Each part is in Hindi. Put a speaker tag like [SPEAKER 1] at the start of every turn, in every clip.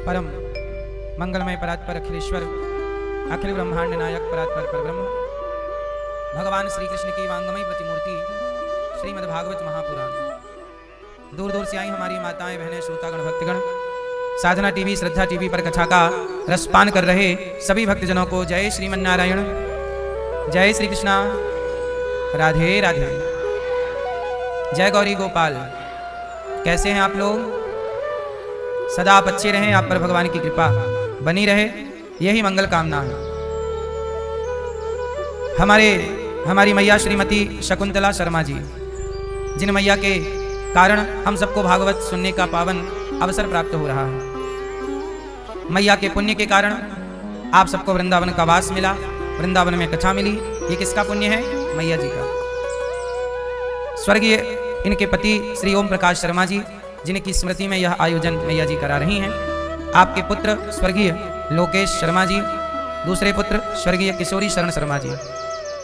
[SPEAKER 1] परम मंगलमय परात्पर अखिलेश्वर अखिल ब्रह्मांड नायक परात्पर परब्रह्म भगवान श्री कृष्ण की वांगमयी प्रतिमूर्ति श्रीमद् भागवत महापुराण। दूर दूर से आई हमारी माताएं बहनें श्रोतागण भक्तगण साधना टीवी श्रद्धा टीवी पर कथा का रसपान कर रहे सभी भक्तजनों को जय श्रीमन्नारायण, जय श्री कृष्णा, राधे राधे, जय गौरी गोपाल। कैसे हैं आप लोग? सदा आप अच्छे रहें, आप पर भगवान की कृपा बनी रहे, यही मंगल कामना है। हमारी मैया श्रीमती शकुंतला शर्मा जी, जिन मैया के कारण हम सबको भागवत सुनने का पावन अवसर प्राप्त हो रहा है। मैया के पुण्य के कारण आप सबको वृंदावन का वास मिला, वृंदावन में कथा मिली। ये किसका पुण्य है? मैया जी का। स्वर्गीय इनके पति श्री ओम प्रकाश शर्मा जी, जिनकी स्मृति में यह आयोजन मैया जी करा रही हैं। आपके पुत्र स्वर्गीय लोकेश शर्मा जी, दूसरे पुत्र स्वर्गीय किशोरी शरण शर्मा जी,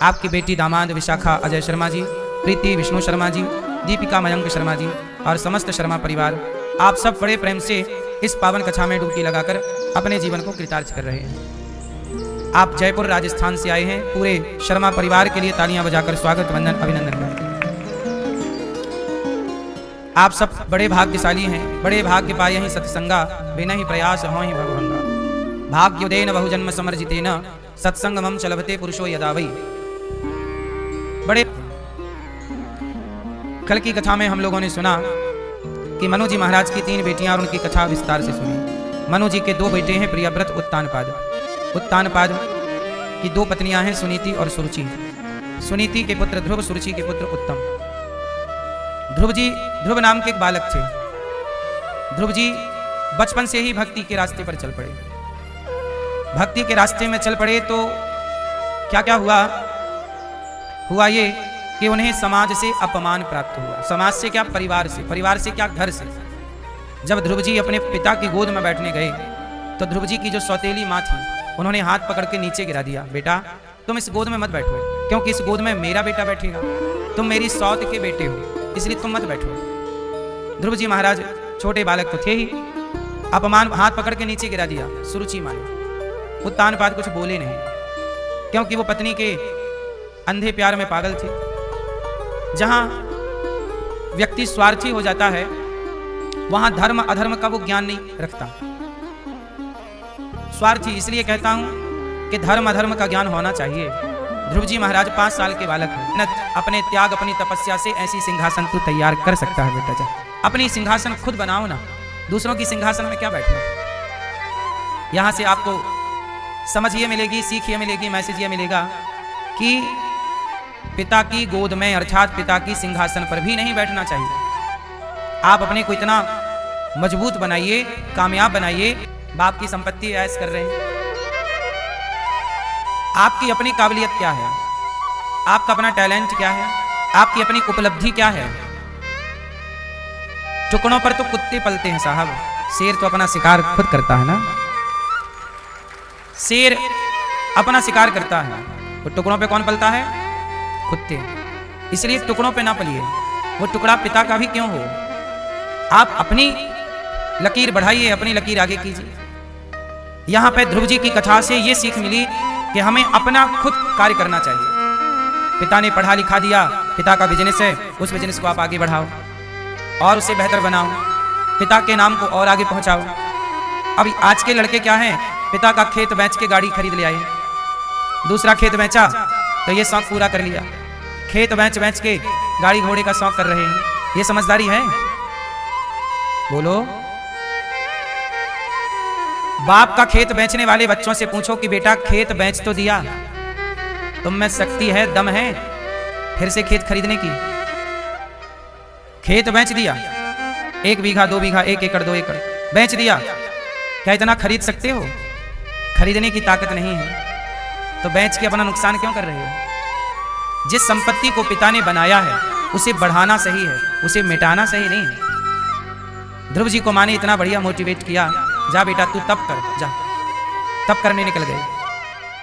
[SPEAKER 1] आपकी बेटी दामाद विशाखा अजय शर्मा जी, प्रीति विष्णु शर्मा जी, दीपिका मयंक शर्मा जी और समस्त शर्मा परिवार, आप सब बड़े प्रेम से इस पावन कथा में डुबकी लगाकर अपने जीवन को कृतार्थ कर रहे हैं। आप जयपुर राजस्थान से आए हैं। पूरे शर्मा परिवार के लिए तालियां बजाकर स्वागत वंदन अभिनंदन करते हैं। आप सब बड़े भाग्यशाली हैं, बड़े भाग्य पाए ही सत्संगा, बिना ही प्रयास हो ही भगवंगा। भाग्योदयन बहुजन्म समर्जितेन सत्संगमं चलभते पुरुषो यदा वै। बड़े कल की कथा में हम लोगों ने सुना कि मनु जी महाराज की 3 बेटियां और उनकी कथा विस्तार से सुनी। मनु जी के 2 बेटे हैं, प्रियव्रत उत्तानपाद। उत्तानपाद की 2 पत्नियां हैं, सुनीति और सुरुचि। सुनीति के पुत्र ध्रुव, सुरुचि के पुत्र उत्तम। ध्रुव नाम के एक बालक थे। ध्रुव जी बचपन से ही भक्ति के रास्ते पर चल पड़े। भक्ति के रास्ते में चल पड़े तो क्या क्या हुआ ये कि उन्हें समाज से अपमान प्राप्त हुआ। समाज से क्या? परिवार से क्या? घर से। जब ध्रुव जी अपने पिता की गोद में बैठने गए तो ध्रुव जी की जो सौतेली माँ थी, उन्होंने हाथ पकड़ के नीचे गिरा दिया। बेटा तुम इस गोद में मत बैठो, क्योंकि इस गोद में मेरा बेटा बैठेगा। तुम मेरी सौत के बेटे हो, इसलिए तुम मत बैठो। ध्रुव जी महाराज छोटे बालक तो थे ही, अपमान हाथ पकड़ के नीचे गिरा दिया सुरुचि माँ ने। उत्तानपाद कुछ बोले नहीं, क्योंकि वो पत्नी के अंधे प्यार में पागल थे। जहां व्यक्ति स्वार्थी हो जाता है वहां धर्म अधर्म का वो ज्ञान नहीं रखता। स्वार्थी इसलिए कहता हूं कि धर्म अधर्म का ज्ञान होना चाहिए। ध्रुव जी महाराज 5 साल के बालक हैं। अपने त्याग अपनी तपस्या से ऐसी सिंहासन तू तैयार कर सकता है बेटा। जा अपनी सिंहासन खुद बनाओ ना, दूसरों की सिंहासन में क्या बैठना। यहां से आपको समझ ये मिलेगी, सीख ये मिलेगी, मैसेज ये मिलेगा कि पिता की गोद में अर्थात पिता की सिंहासन पर भी नहीं बैठना चाहिए। आप अपने को इतना मजबूत बनाइए, कामयाब बनाइए। बाप की संपत्ति ऐश कर रहे हैं, आपकी अपनी काबिलियत क्या है, आपका अपना टैलेंट क्या है, आपकी अपनी उपलब्धि क्या है। टुकड़ों पर तो कुत्ते पलते हैं साहब, शेर तो अपना शिकार खुद करता है ना। शेर अपना शिकार करता है, वो टुकड़ों पे कौन पलता है? कुत्ते। इसलिए टुकड़ों पे ना पलिए। वो टुकड़ा पिता का भी क्यों हो। आप अपनी लकीर बढ़ाइए, अपनी लकीर आगे कीजिए। यहां पे ध्रुव जी की कथा से ये सीख मिली कि हमें अपना खुद कार्य करना चाहिए। पिता ने पढ़ा लिखा दिया, पिता का बिजनेस है, उस बिजनेस को आप आगे बढ़ाओ और उसे बेहतर बनाओ, पिता के नाम को और आगे पहुंचाओ। अब आज के लड़के क्या हैं, पिता का खेत बेच के गाड़ी खरीद ले आए, दूसरा खेत बेचा तो ये शौक पूरा कर लिया, खेत बेच के गाड़ी घोड़े का शौक कर रहे हैं। ये समझदारी है? बोलो। बाप का खेत बेचने वाले बच्चों से पूछो कि बेटा खेत बेच तो दिया, तुम में शक्ति है, दम है फिर से खेत खरीदने की? खेत बेच दिया, 1 बीघा 2 बीघा 1 एकड़ 2 एकड़ बेच दिया, क्या इतना खरीद सकते हो? खरीदने की ताकत नहीं है तो बेच के अपना नुकसान क्यों कर रहे हो? जिस संपत्ति को पिता ने बनाया है उसे बढ़ाना सही है, उसे मिटाना सही नहीं है। ध्रुव जी को माँ ने इतना बढ़िया मोटिवेट किया, जा बेटा तू तप कर, जा। तप करने निकल गए।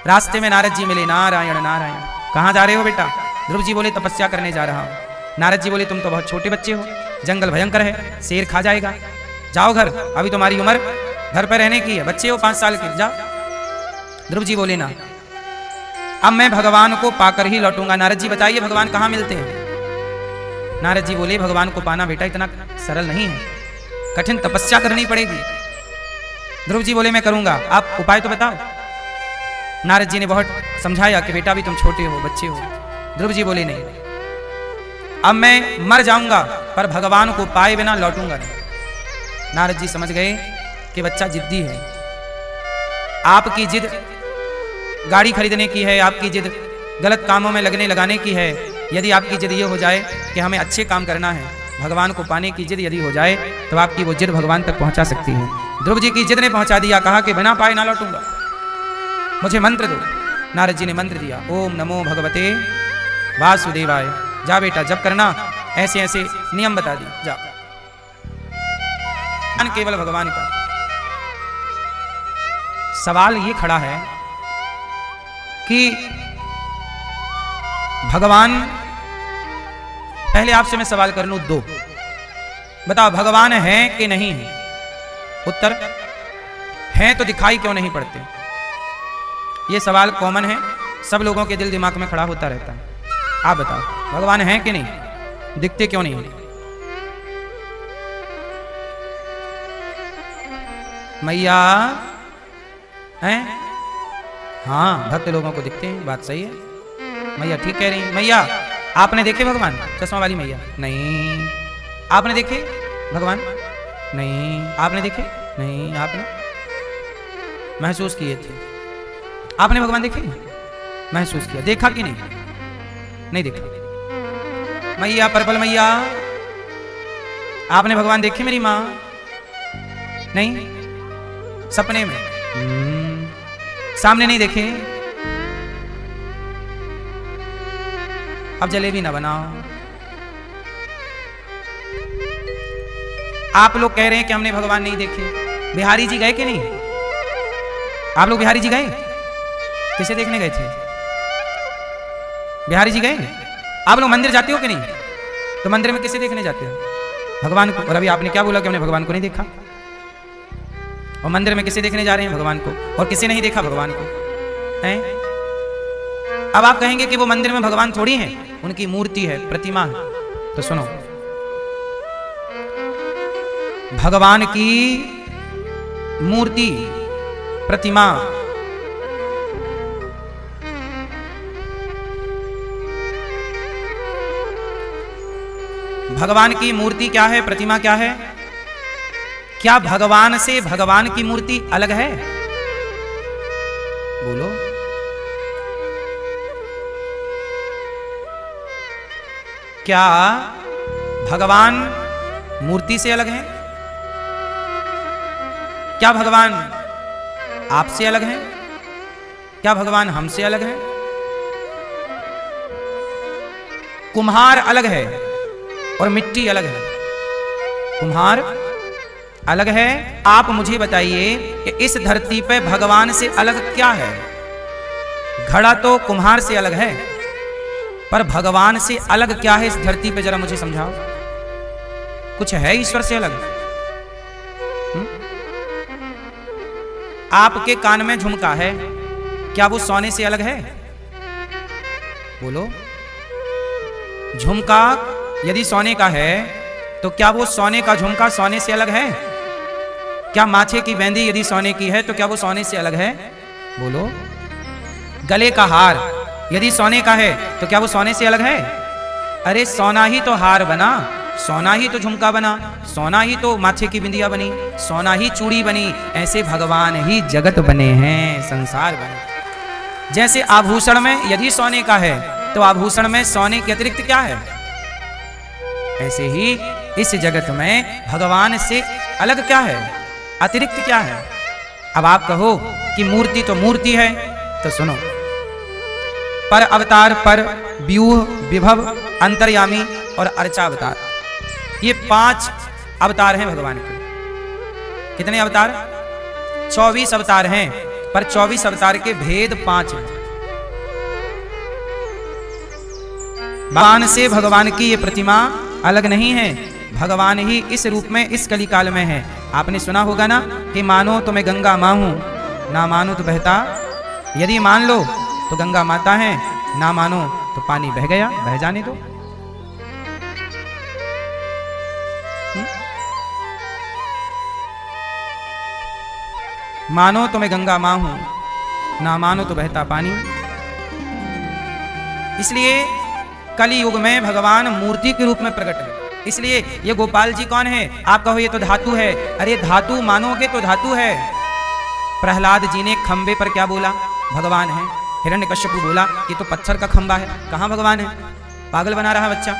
[SPEAKER 1] रास्ते में नारद जी मिले। नारायण नारायण। कहाँ जा रहे हो बेटा? ध्रुव जी बोले तपस्या करने जा रहा हूँ। नारद जी बोले तुम तो बहुत छोटे बच्चे हो, जंगल भयंकर है, शेर खा जाएगा, जाओ घर, अभी तुम्हारी उम्र घर पर रहने की है, बच्चे हो 5 साल के, जा। ध्रुव जी बोले ना, अब मैं भगवान को पाकर ही लौटूंगा। नारद जी बताइए भगवान कहाँ मिलते हैं? नारद जी बोले भगवान को पाना बेटा इतना सरल नहीं है, कठिन तपस्या करनी पड़ेगी। ध्रुव जी बोले मैं करूंगा, आप उपाय तो बताओ। नारद जी ने बहुत समझाया कि बेटा भी तुम छोटे हो, बच्चे हो। ध्रुव जी बोले नहीं, अब मैं मर जाऊंगा पर भगवान को पाए बिना लौटूंगा नहीं। नारद जी समझ गए कि बच्चा जिद्दी है, आपकी जिद गाड़ी खरीदने की है, आपकी जिद गलत कामों में लगाने की है। यदि आपकी जिद ये हो जाए कि हमें अच्छे काम करना है, भगवान को पाने की जिद यदि हो जाए तो आपकी वो जिद भगवान तक पहुंचा सकती है। ध्रुव जी की जिद ने पहुंचा दिया, कहा कि बिना पाए ना लौटूंगा, मुझे मंत्र दो। नारद जी ने मंत्र दिया, ओम नमो भगवते वासुदेवाय। जा बेटा जब करना, ऐसे ऐसे नियम बता दिए, जा। केवल भगवान का। सवाल ये खड़ा है कि भगवान, पहले आपसे मैं सवाल कर लूं 2, बताओ भगवान है कि नहीं है? उत्तर है तो दिखाई क्यों नहीं पड़ते? ये सवाल कॉमन है, सब लोगों के दिल दिमाग में खड़ा होता रहता है। आप बताओ भगवान है कि नहीं, दिखते क्यों नहीं है? मैया हैं? हाँ, भक्त लोगों को दिखते हैं, बात सही है, मैया ठीक कह रही है। मैया आपने देखे भगवान? चश्मा वाली मैया, नहीं। आपने देखे भगवान? नहीं। आपने देखे? नहीं। आपने महसूस किए थे? आपने भगवान देखे? महसूस किया। देखा कि नहीं? नहीं देखा। मैया पर्पल मैया, आपने भगवान देखे मेरी माँ? नहीं, सपने में। सामने नहीं देखे? अब जलेबी ना बनाओ। आप लोग कह रहे हैं कि हमने भगवान नहीं देखे। बिहारी जी गए कि नहीं? आप लोग बिहारी जी गए? किसे देखने गए थे? बिहारी जी गए? आप लोग मंदिर जाते हो कि नहीं? तो मंदिर में किसे देखने जाते हो? भगवान को। और अभी आपने क्या बोला कि हमने भगवान को नहीं देखा? और मंदिर में किसे देखने जा रहे हैं? भगवान को। और किसे नहीं देखा भगवान को? हैं? अब आप कहेंगे कि वो मंदिर में भगवान थोड़ी है, उनकी मूर्ति है, प्रतिमा है। तो सुनो, भगवान की मूर्ति, प्रतिमा, भगवान की मूर्ति क्या है, प्रतिमा क्या है? क्या भगवान से भगवान की मूर्ति अलग है? बोलो। क्या भगवान मूर्ति से अलग है? क्या भगवान आपसे अलग है? क्या भगवान हमसे अलग है? कुम्हार अलग है और मिट्टी अलग है। कुम्हार अलग है। आप मुझे बताइए कि इस धरती पे भगवान से अलग क्या है? घड़ा तो कुम्हार से अलग है, पर भगवान से अलग क्या है इस धरती पे? जरा मुझे समझाओ। कुछ है ईश्वर से अलग? आपके कान में झुमका है, क्या वो सोने से अलग है? बोलो। झुमका यदि सोने का है तो क्या वो सोने का झुमका सोने से अलग है? क्या माथे की बेंदी यदि सोने की है तो क्या वो सोने से अलग है? बोलो। गले का हार यदि सोने का है तो क्या वो सोने से अलग है? अरे सोना ही तो हार बना, सोना ही तो झुमका बना, सोना ही तो माथे की बिंदिया बनी, सोना ही चूड़ी बनी। ऐसे भगवान ही जगत बने हैं, संसार बने। जैसे आभूषण में यदि सोने का है तो आभूषण में सोने के अतिरिक्त क्या है? ऐसे ही इस जगत में भगवान से अलग क्या है, अतिरिक्त क्या है? अब आप कहो कि मूर्ति तो मूर्ति है, तो सुनो। पर अवतार, पर व्यूह, विभव, अंतर्यामी और अर्चावतार, ये 5 अवतार हैं भगवान के। कितने अवतार? 24 अवतार हैं, पर 24 अवतार के भेद 5 हैं। भगवान से भगवान की ये प्रतिमा अलग नहीं है। भगवान ही इस रूप में इस कलिकाल में है। आपने सुना होगा ना कि मानो तो मैं गंगा माँ हूं, ना मानो तो बहता। यदि मान लो तो गंगा माता है, ना मानो तो पानी बह गया, बह जाने दो। मानो तो मैं गंगा माँ हूं, ना मानो तो बहता पानी। इसलिए कली युग में भगवान मूर्ति के रूप में प्रकट है। इसलिए ये गोपाल जी कौन है? आप कहो ये तो धातु है। अरे धातु मानोगे तो धातु है। प्रहलाद जी ने खंबे पर क्या बोला? भगवान है। हिरण्यकश्यपु बोला ये तो पत्थर का खंबा है, कहां भगवान है? पागल बना रहा बच्चा।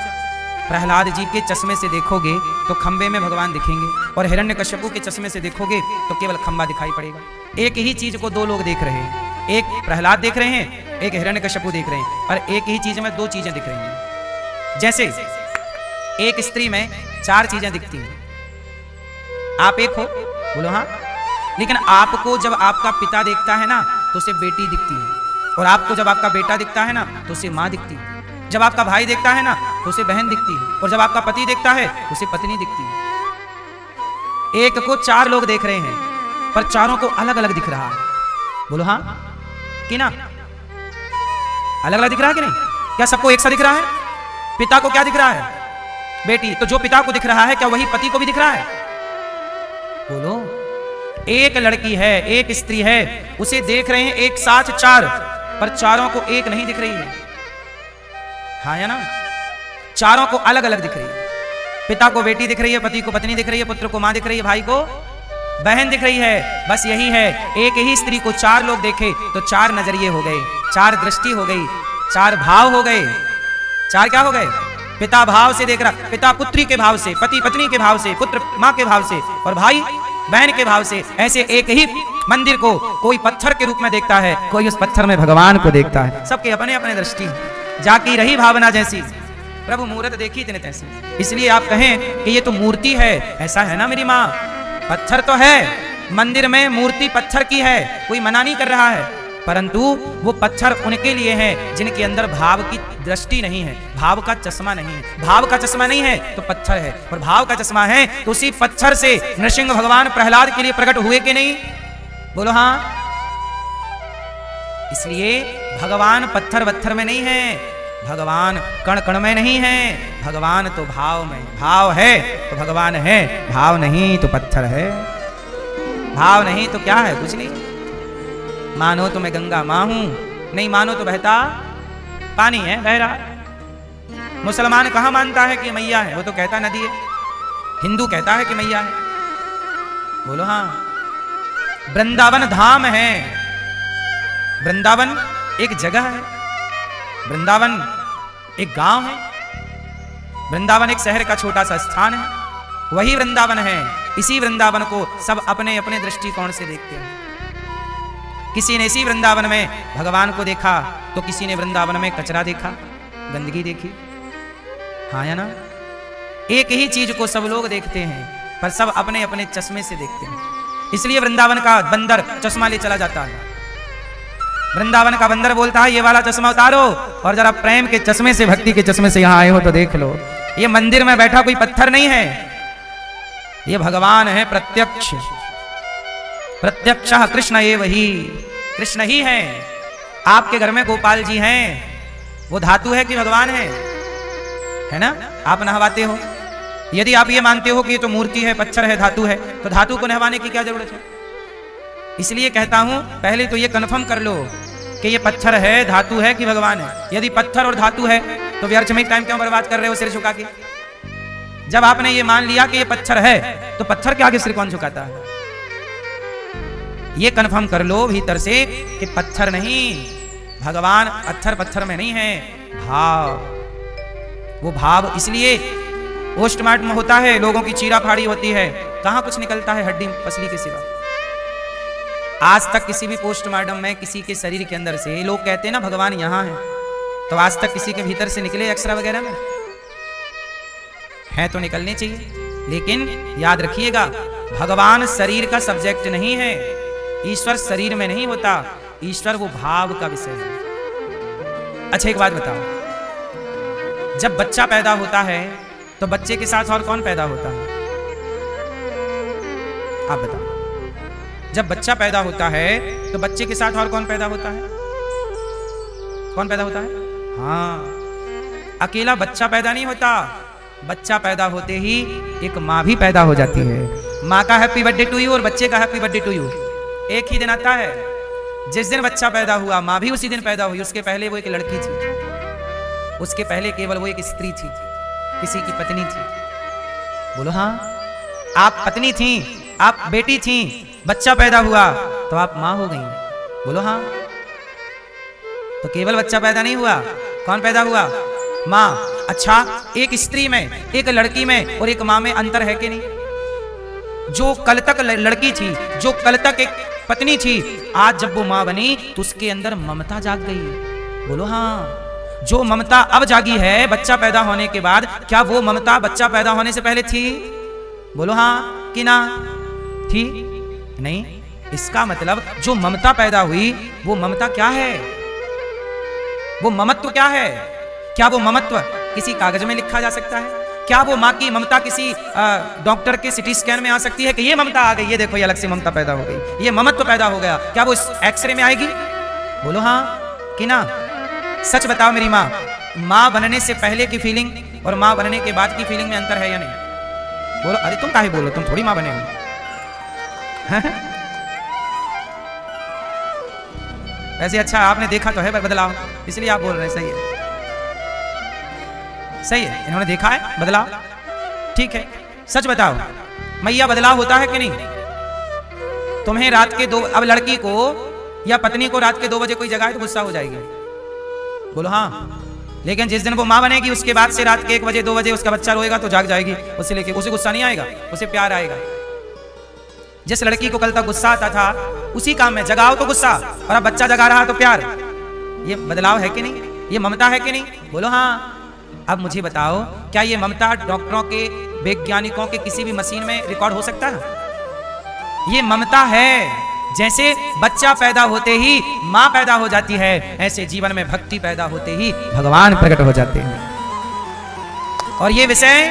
[SPEAKER 1] प्रहलाद जी के चश्मे से देखोगे तो खंबे में भगवान दिखेंगे, और हिरण्यकश्यपु के चश्मे से देखोगे तो केवल खंबा दिखाई पड़ेगा। एक ही चीज को दो लोग देख रहे हैं, एक प्रहलाद देख रहे हैं, एक हिरण्यकश्यपु देख रहे हैं, और एक ही चीज में दो चीजें दिख रही हैं। जैसे एक स्त्री में चार चीजें दिखती हैं। आप एक हो, बोलो हाँ। लेकिन आपको जब आपका पिता देखता है ना तो उसे बेटी दिखती है, और आपको जब आपका बेटा दिखता है ना तो उसे माँ दिखती है। जब आपका भाई देखता है ना तो उसे बहन दिखती है, और जब आपका पति देखता है तो उसे पत्नी दिखती है। एक को चार लोग देख रहे हैं, पर चारों को अलग अलग दिख रहा है। बोलो हाँ कि ना? अलग अलग दिख रहा है कि नहीं? क्या सबको एक सा दिख रहा है? पिता को क्या दिख रहा है? बेटी। तो जो पिता को दिख रहा है क्या वही पति को भी दिख रहा है? बोलो। एक लड़की है, एक स्त्री है, उसे देख रहे हैं एक साथ चार, पर चारों को एक नहीं दिख रही है। हाँ या ना? चारों को अलग अलग दिख रही है। पिता को बेटी दिख रही है, पति को पत्नी दिख रही है, पुत्र को मां दिख रही है, भाई को बहन दिख रही है। बस यही है, एक ही स्त्री को चार लोग देखे तो चार नजरिए हो गए, चार दृष्टि हो गई, चार भाव हो गए। चार क्या हो गए? पिता भाव से देख रहा, पिता पुत्री के भाव से, पति पत्नी के भाव से, पुत्र मां के भाव से, और भाई बहन के भाव से। ऐसे एक ही मंदिर को कोई पत्थर के रूप में देखता है, कोई उस पत्थर में भगवान को देखता है। सबके अपने अपने दृष्टि। जाकी रही भावना जैसी, प्रभु मूर्त देखी इतने तैसी। इसलिए आप कहें कि ये तो मूर्ति है, ऐसा है ना मेरी माँ? पत्थर तो है, मंदिर में मूर्ति पत्थर की है, कोई मना नहीं कर रहा है, परंतु वो पत्थर उनके लिए है जिनके अंदर भाव की दृष्टि नहीं है, भाव का चश्मा नहीं है। भाव का चश्मा नहीं है तो पत्थर है, और भाव का चश्मा है तो उसी पत्थर से नृसिंह भगवान प्रहलाद के लिए प्रकट हुए कि नहीं? बोलो हाँ। इसलिए भगवान पत्थर वत्थर में नहीं है, भगवान कण कण में नहीं है, भगवान तो भाव में। भाव है तो भगवान है, भाव नहीं तो पत्थर है। भाव नहीं तो क्या है? कुछ नहीं। मानो तो मैं गंगा माँ हूं, नहीं मानो तो बहता पानी है, बह रहा। मुसलमान कहां मानता है कि मैया है? वो तो कहता नदी है। हिंदू कहता है कि मैया है। बोलो हाँ। वृंदावन धाम है, वृंदावन एक जगह है, वृंदावन एक गांव है, वृंदावन एक शहर का छोटा सा स्थान है, वही वृंदावन है। इसी वृंदावन को सब अपने अपने दृष्टिकोण से देखते हैं। किसी ने इसी वृंदावन में भगवान को देखा तो किसी ने वृंदावन में कचरा देखा, गंदगी देखी। हाँ या ना? एक ही चीज को सब लोग देखते हैं, पर सब अपने अपने चश्मे से देखते हैं। इसलिए वृंदावन का बंदर चश्मा ले चला जाता है। वृंदावन का बंदर बोलता है ये वाला चश्मा उतारो, और जरा प्रेम के चश्मे से, भक्ति के चश्मे से यहां आए हो तो देख लो। ये मंदिर में बैठा कोई पत्थर नहीं है, ये भगवान है प्रत्यक्ष। प्रत्यक्ष कृष्ण ये वही कृष्ण ही है। आपके घर में गोपाल जी हैं, वो धातु है कि भगवान है ना? आप नहवाते हो। यदि आप ये मानते हो कि ये तो मूर्ति है, पत्थर है, धातु है, तो धातु को नहवाने की क्या जरूरत है? इसलिए कहता हूं पहले तो ये कन्फर्म कर लो कि ये पत्थर है, धातु है कि भगवान है। यदि पत्थर और धातु है तो व्यर्थ में टाइम क्यों बर्बाद कर रहे हो सिर झुका के? जब आपने ये मान लिया कि ये पत्थर है तो पत्थर के आगे सिर कौन झुकाता है? ये कन्फर्म कर लो भीतर से कि पत्थर नहीं, भगवान अत्थर पत्थर में नहीं है, भाव। वो भाव इसलिए पोस्टमार्टम होता है, लोगों की चीरा फाड़ी होती है, कहां कुछ निकलता है हड्डी पसली के सिवा। आज तक किसी भी पोस्टमार्टम में किसी के शरीर के अंदर से लोग कहते हैं ना भगवान यहां है, तो आज तक किसी के भीतर से निकले एक्सरा वगैरह में है? तो निकलने चाहिए। लेकिन याद रखिएगा भगवान शरीर का सब्जेक्ट नहीं है, ईश्वर शरीर में नहीं होता, ईश्वर वो भाव का विषय है। अच्छा एक बात बताओ, जब बच्चा पैदा होता है तो बच्चे के साथ और कौन पैदा होता है? आप बताओ, जब बच्चा पैदा होता है तो बच्चे के साथ और कौन पैदा होता है? कौन पैदा होता है? हाँ, अकेला बच्चा पैदा नहीं होता, बच्चा पैदा होते ही एक माँ भी पैदा हो जाती है। माँ का हैप्पी बर्थडे टू यू और बच्चे का हैप्पी बर्थडे टू यू एक ही दिन आता है। जिस दिन बच्चा पैदा हुआ माँ भी उसी दिन पैदा हुई। उसके पहले वो एक लड़की थी, उसके पहले केवल वो एक स्त्री थी, किसी की पत्नी थी। बोलो हाँ, आप पत्नी थी, आप बेटी थी, बच्चा पैदा हुआ तो आप माँ हो गई। बोलो हाँ। तो केवल बच्चा पैदा नहीं हुआ, कौन पैदा हुआ? माँ। अच्छा, एक स्त्री में, एक लड़की में और एक माँ में अंतर है कि नहीं? जो कल तक लड़की थी, जो कल तक एक पत्नी थी, आज जब वो माँ बनी तो उसके अंदर ममता जाग गई। बोलो हाँ। जो ममता अब जागी है बच्चा पैदा होने के बाद, क्या वो ममता बच्चा पैदा होने से पहले थी? बोलो हाँ कि ना थी? नहीं। इसका मतलब जो ममता पैदा हुई वो ममता क्या है? वो ममत्व क्या है? क्या वो ममत्व किसी कागज में लिखा जा सकता है? क्या वो माँ की ममता किसी डॉक्टर के सिटी स्कैन में आ सकती है कि ये ममता आ गई, ये देखो ये अलग से ममता पैदा हो गई, ये ममत्व पैदा हो गया? क्या वो एक्सरे में आएगी? बोलो हाँ कि ना? सच बताओ मेरी माँ, माँ बनने से पहले की फीलिंग और माँ बनने के बाद की फीलिंग में अंतर है या नहीं? बोलो। अरे तुम काहे बोलो, तुम थोड़ी माँ बने हो। वैसे अच्छा आपने देखा तो है बदलाव, इसलिए आप बोल रहे हैं। सही है, सही है, इन्होंने देखा है बदलाव, ठीक है। सच बताओ मैया, बदलाव होता है कि नहीं? तुम्हें रात के 2, अब लड़की को या पत्नी को रात के 2 बजे कोई जगाए तो गुस्सा हो जाएगी। बोलो हाँ। लेकिन जिस दिन वो माँ बनेगी उसके बाद से रात के 1 बजे 2 बजे उसका बच्चा रोएगा तो जाग जाएगी, उससे लेके उसे गुस्सा नहीं आएगा, उसे प्यार आएगा। जिस लड़की को कल तक गुस्सा आता था उसी काम में जगाओ तो गुस्सा, और अब बच्चा जगा रहा तो प्यार। ये बदलाव है कि नहीं? ये ममता है कि नहीं? बोलो हाँ। अब मुझे बताओ, क्या ये ममता डॉक्टरों के, वैज्ञानिकों के किसी भी मशीन में रिकॉर्ड हो सकता है? ये ममता है। जैसे बच्चा पैदा होते ही माँ पैदा हो जाती है, ऐसे जीवन में भक्ति पैदा होते ही भगवान प्रकट हो जाते हैं। और ये विषय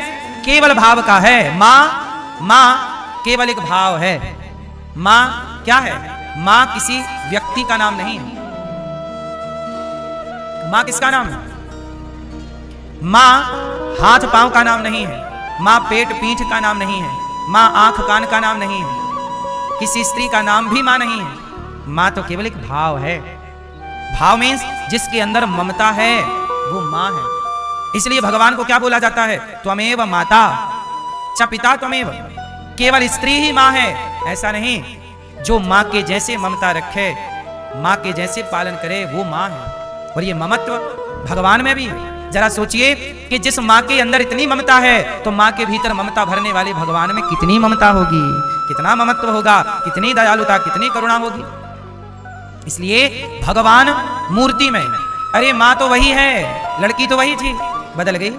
[SPEAKER 1] केवल भाव का है। माँ केवल एक भाव है। माँ क्या है? माँ किसी व्यक्ति का नाम नहीं है। माँ किसका नाम है? माँ हाथ पांव का नाम नहीं है, माँ पेट पीठ का नाम नहीं है, माँ आंख कान का नाम नहीं है, किसी स्त्री का नाम भी माँ नहीं है। माँ तो केवल एक भाव है। भाव मीन्स जिसके अंदर ममता है वो माँ है। इसलिए भगवान को क्या बोला जाता है? त्वमेव माता च पिता त्वमेव। केवल स्त्री ही माँ है ऐसा नहीं, जो माँ के जैसे ममता रखे, माँ के जैसे पालन करे वो माँ है। और ये ममत्व भगवान में भी है। जरा सोचिए कि जिस माँ के अंदर इतनी ममता है तो माँ के भीतर ममता भरने वाले भगवान में कितनी ममता होगी, कितना ममत्व होगा, कितनी दयालुता, कितनी करुणा होगी। इसलिए भगवान मूर्ति में, अरे माँ तो वही है, लड़की तो वही थी, बदल गई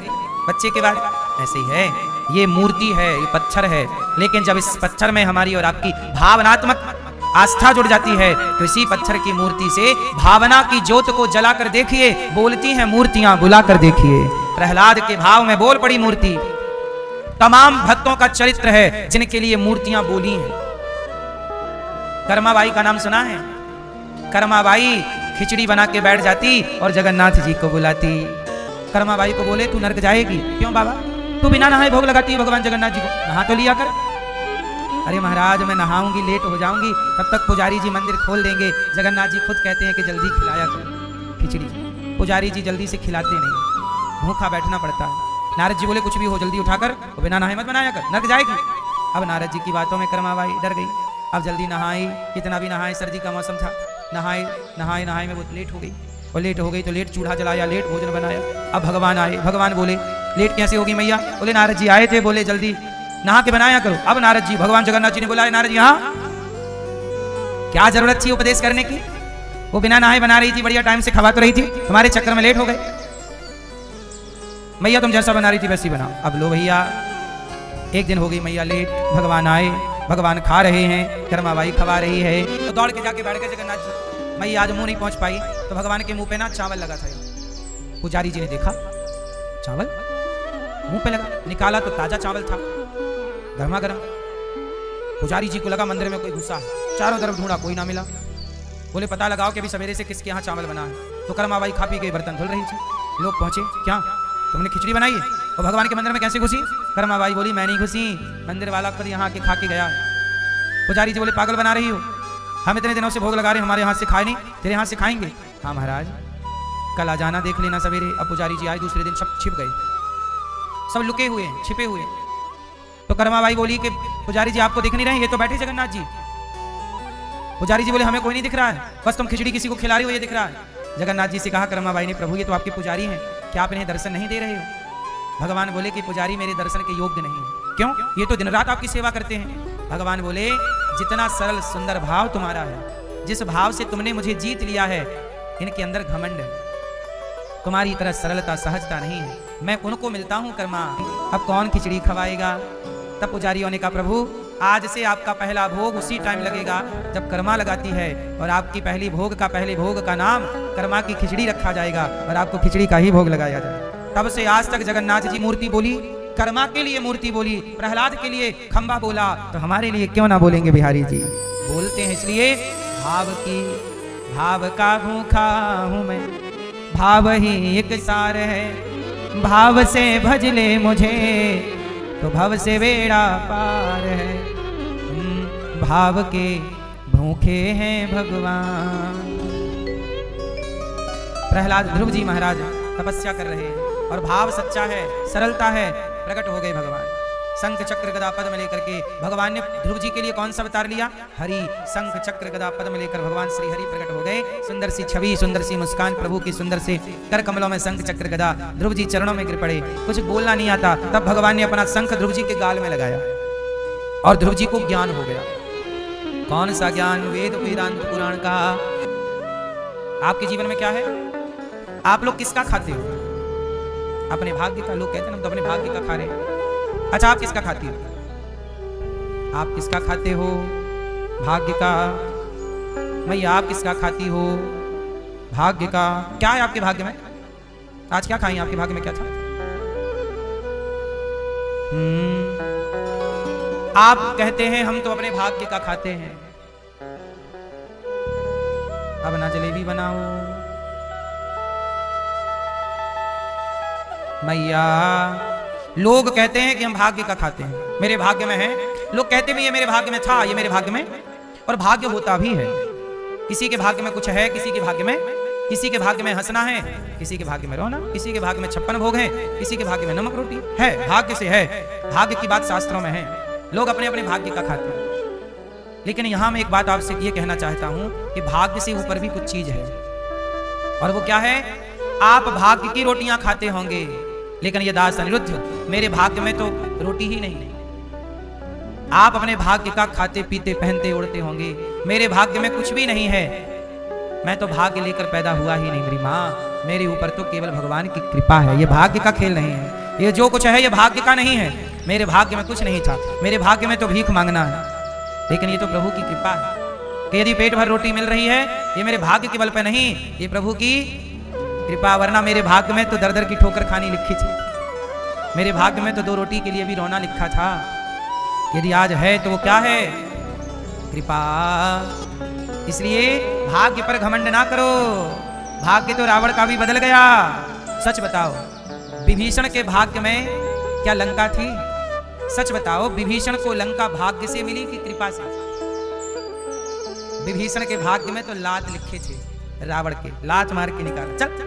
[SPEAKER 1] बच्चे के बाद, ऐसे ही है। ये मूर्ति है, ये पत्थर है, लेकिन जब इस पत्थर में हमारी और आपकी भावनात्मक आस्था जुड़ जाती है तो इसी पत्थर की मूर्ति से भावना की ज्योत को जलाकर देखिए, बोलती हैं मूर्तियां, बुलाकर देखिए। प्रहलाद के भाव में बोल पड़ी मूर्ति। तमाम भक्तों का चरित्र है जिनके लिए मूर्तियां बोली हैं। कर्माबाई का नाम सुना है? कर्माबाई खिचड़ी बना के बैठ जाती और जगन्नाथ जी को बुलाती। कर्माबाई को बोले तू नरक जाएगी। क्यों बाबा? तू बिना नहाए भोग लगाती है भगवान जगन्नाथ जी को, नहा तो लिया कर। अरे महाराज मैं नहाऊंगी, लेट हो जाऊंगी, तब तक पुजारी जी मंदिर खोल देंगे। जगन्नाथ जी खुद कहते हैं कि जल्दी खिलाया कर खिचड़ी। पुजारी जी जल्दी से खिलाते नहीं, भूखा बैठना पड़ता है। नारद जी बोले कुछ भी हो जल्दी उठाकर, बिना नहाए मत बनाया कर, नरक जाएगी। अब नारद जी की बातों में कर्माबाई डर गई। अब जल्दी नहाई, कितना भी नहाए, सर्दी का मौसम था, नहाए में वो लेट हो गई। और लेट हो गई तो लेट चूल्हा जलाया, लेट भोजन बनाया। अब भगवान आए, भगवान बोले लेट कैसे होगी मैया? बोले नारद जी आए थे, बोले जल्दी नहा के बनाया करो। अब नारद जी, भगवान जगन्नाथ जी ने बोला नारद जी हाँ, क्या जरूरत थी उपदेश करने की? वो बिना नहाए बना रही थी, बढ़िया टाइम से खवा तो रही थी, तुम्हारे चक्कर में लेट हो गए। मैया तुम जैसा बना रही थी वैसी बनाओ। अब लो भैया, एक दिन हो गई मैया लेट, भगवान आए, भगवान खा रहे हैं, कर्माबाई खवा रही है, तो दौड़ के जाके बैठ गए जगन्नाथ जी। मैया आज मुंह नहीं पहुंच पाई तो भगवान के मुंह पे ना चावल लगा था। पुजारी जी ने देखा चावल मुंह पे लगा, निकाला तो ताजा चावल था, गर्मा गर्म। पुजारी जी को लगा मंदिर में कोई घुसा है, चारों तरफ ढूंढा, कोई ना मिला। बोले पता लगाओ कि अभी सवेरे से किसके यहाँ चावल बना है। तो कर्माबाई खा पी के बर्तन धुल रही थी। लोग पहुंचे, क्या तुमने खिचड़ी बनाई है और भगवान के मंदिर में कैसे घुसी? कर्माबाई बोली मैं नहीं घुसी, मंदिर वाला खुद यहाँ के खा के गया। पुजारी जी बोले पागल बना रही हो, हम इतने दिनों से भोग लगा रहे, हमारे हाथ से खाए नहीं, तेरे हाथ से खाएंगे? हाँ महाराज, कल आ जाना, देख लेना सवेरे। अब पुजारी जी आए, दूसरे दिन सब छिप गए, सब लुके हुए हैं, छिपे हुए। तो कर्माबाई बोली कि पुजारी जी आपको दिख नहीं रहे, ये तो बैठे जगन्नाथ जी। पुजारी जी बोले हमें कोई नहीं दिख रहा है, बस तुम खिचड़ी किसी को खिला रही हो ये दिख रहा है। जगन्नाथ जी से कहा कर्माबाई ने, प्रभु ये तो आपके पुजारी हैं, क्या आप इन्हें दर्शन नहीं दे रहे हो? भगवान बोले कि पुजारी मेरे दर्शन के योग्य नहीं है। क्यों? ये तो दिन रात आपकी सेवा करते हैं। भगवान बोले जितना सरल सुंदर भाव तुम्हारा है, जिस भाव से तुमने मुझे जीत लिया है, इनके अंदर घमंड है, तुम्हारी तरह सरलता सहजता नहीं है। मैं उनको मिलता हूं कर्मा, अब कौन खिचड़ी खवाएगा? तब पुजारियों ने कहा प्रभु आज से आपका पहला भोग उसी टाइम लगेगा जब कर्मा लगाती है, और आपकी पहले भोग का नाम कर्मा की खिचड़ी रखा जाएगा और आपको खिचड़ी का ही भोग लगाया जाएगा। तब से आज तक जगन्नाथ जी मूर्ति बोली, कर्मा के लिए मूर्ति बोली, प्रहलाद के लिए खंबा बोला, तो हमारे लिए क्यों ना बोलेंगे बिहारी जी? बोलते हैं इसलिए भाव का भूखा हूं मैं, भाव ही एक सार है, भाव से भज ले मुझे तो भव से बेड़ा पार है। भाव के भूखे हैं भगवान। प्रहलाद ध्रुव जी महाराज तपस्या कर रहे हैं और भाव सच्चा है, सरलता है, प्रकट हो गए भगवान। शंख चक्र गदा पद्म लेकर के भगवान ने ध्रुव जी के लिए कौन सा अवतार लिया? हरि। शंख चक्र गदा पद्म लेकर भगवान श्री हरि प्रकट हो गए। सुंदर सी छवि, सुंदर सी मुस्कान, प्रभु की सुंदर से कर कमलों में शंख चक्र गदा, ध्रुव जी चरणों में गिर पड़े। कुछ बोलना नहीं आता, तब भगवान ने अपना शंख ध्रुव जी के गाल में लगाया और ध्रुव जी को ज्ञान हो गया। कौन सा ज्ञान? वेद वेदांत पुराण का। आपके जीवन में क्या है? आप लोग किसका खाते हो? अपने भाग्य का। लोग कहते हैं ना तो अपने भाग्य का खा रहे हैं। अच्छा आप किसका खाती हो? आप किसका खाते हो? भाग्य का। मैया आप किसका खाती हो? भाग्य का। क्या है आपके भाग्य में? आज क्या खाई? आपके भाग्य में क्या था? आप कहते हैं हम तो अपने भाग्य का खाते हैं। अब ना जलेबी बनाओ मैया। लोग कहते हैं कि हम भाग्य का खाते हैं, मेरे भाग्य में है। लोग कहते भी ये मेरे भाग्य में था, ये मेरे भाग्य में, और भाग्य होता भी है। किसी के भाग्य में कुछ है, किसी के भाग्य में हंसना है, किसी के भाग्य में रोना, किसी के भाग्य में 56 भोग है, किसी के भाग्य में नमक रोटी है। भाग्य से है, भाग्य की बात शास्त्रों में है। लोग अपने अपने भाग्य का खाते हैं। लेकिन यहां मैं एक बात आपसे ये कहना चाहता हूं कि भाग्य से ऊपर भी कुछ चीज है, और वो क्या है? आप भाग्य की रोटियां खाते होंगे, लेकिन ये दास अनिरुद्ध, मेरे भाग्य में तो रोटी ही नहीं है। आप अपने भाग्य का खाते पीते पहनते उड़ते होंगे, मेरे भाग्य में कुछ भी नहीं है। मैं तो भाग्य लेकर पैदा हुआ ही नहीं मेरी माँ, मेरे ऊपर तो केवल भगवान की कृपा है। ये भाग्य का खेल नहीं है, ये जो कुछ है ये भाग्य का नहीं है। मेरे भाग्य में कुछ नहीं था, मेरे भाग्य में तो भीख मांगना है, लेकिन ये तो प्रभु की कृपा है कि यदि पेट भर रोटी मिल रही है, ये मेरे भाग्य के बल पर नहीं, ये प्रभु की कृपा। वरना मेरे भाग्य में तो दर दर की ठोकर खानी लिखी थी, मेरे भाग्य में तो 2 रोटी के लिए भी रोना लिखा था। यदि आज है तो वो क्या है? कृपा। इसलिए भाग्य पर घमंड ना करो, भाग्य तो रावण का भी बदल गया। सच बताओ, विभीषण के भाग्य में क्या लंका थी? सच बताओ, विभीषण को लंका भाग्य से मिली कि कृपा से? विभीषण के भाग्य में तो लात लिखे थे, रावण के लात मार के निकाला। चल।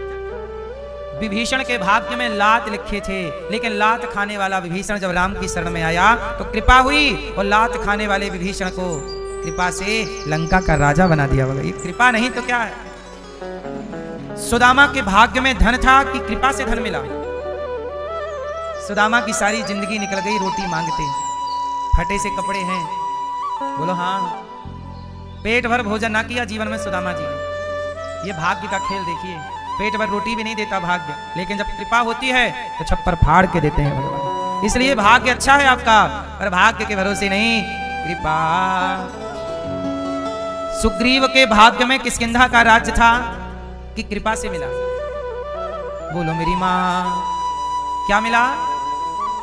[SPEAKER 1] विभीषण के भाग्य में लात लिखे थे, लेकिन लात खाने वाला विभीषण जब राम की शरण में आया तो कृपा हुई, और लात खाने वाले विभीषण को कृपा से लंका का राजा बना दिया। ये कृपा नहीं तो क्या है? सुदामा के भाग्य में धन था कि कृपा से धन मिला? सुदामा की सारी जिंदगी निकल गई रोटी मांगते, फटे से कपड़े हैं। बोलो हाँ। पेट भर भोजन ना किया जीवन में सुदामा जी ने। ये भाग्य का खेल देखिए, पेट भर रोटी भी नहीं देता भाग्य, लेकिन जब कृपा होती है तो छप्पर फाड़ के देते हैं भगवान। इसलिए भाग्य अच्छा है आपका, पर भाग्य के भरोसे नहीं, कृपा। सुग्रीव के भाग्य में किष्किंधा का राज्य था कि कृपा से मिला? बोलो मेरी मां, क्या मिला?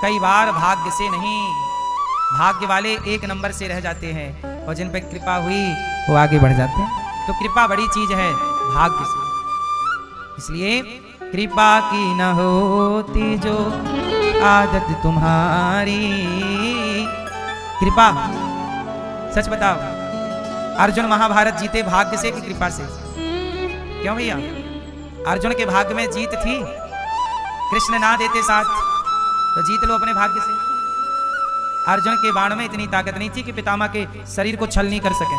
[SPEAKER 1] कई बार भाग्य से नहीं, भाग्य वाले एक नंबर से रह जाते हैं और जिन पर कृपा हुई वो आगे बढ़ जाते हैं। तो कृपा बड़ी चीज है भाग्य से, इसलिए कृपा की न होती जो आदत तुम्हारी। कृपा, सच बताओ, अर्जुन महाभारत जीते भाग्य से कि कृपा से? क्यों भैया? अर्जुन के भाग्य में जीत थी, कृष्ण ना देते साथ तो जीत लो अपने भाग्य से। अर्जुन के बाण में इतनी ताकत नहीं थी कि पितामह के शरीर को छल नहीं कर सके।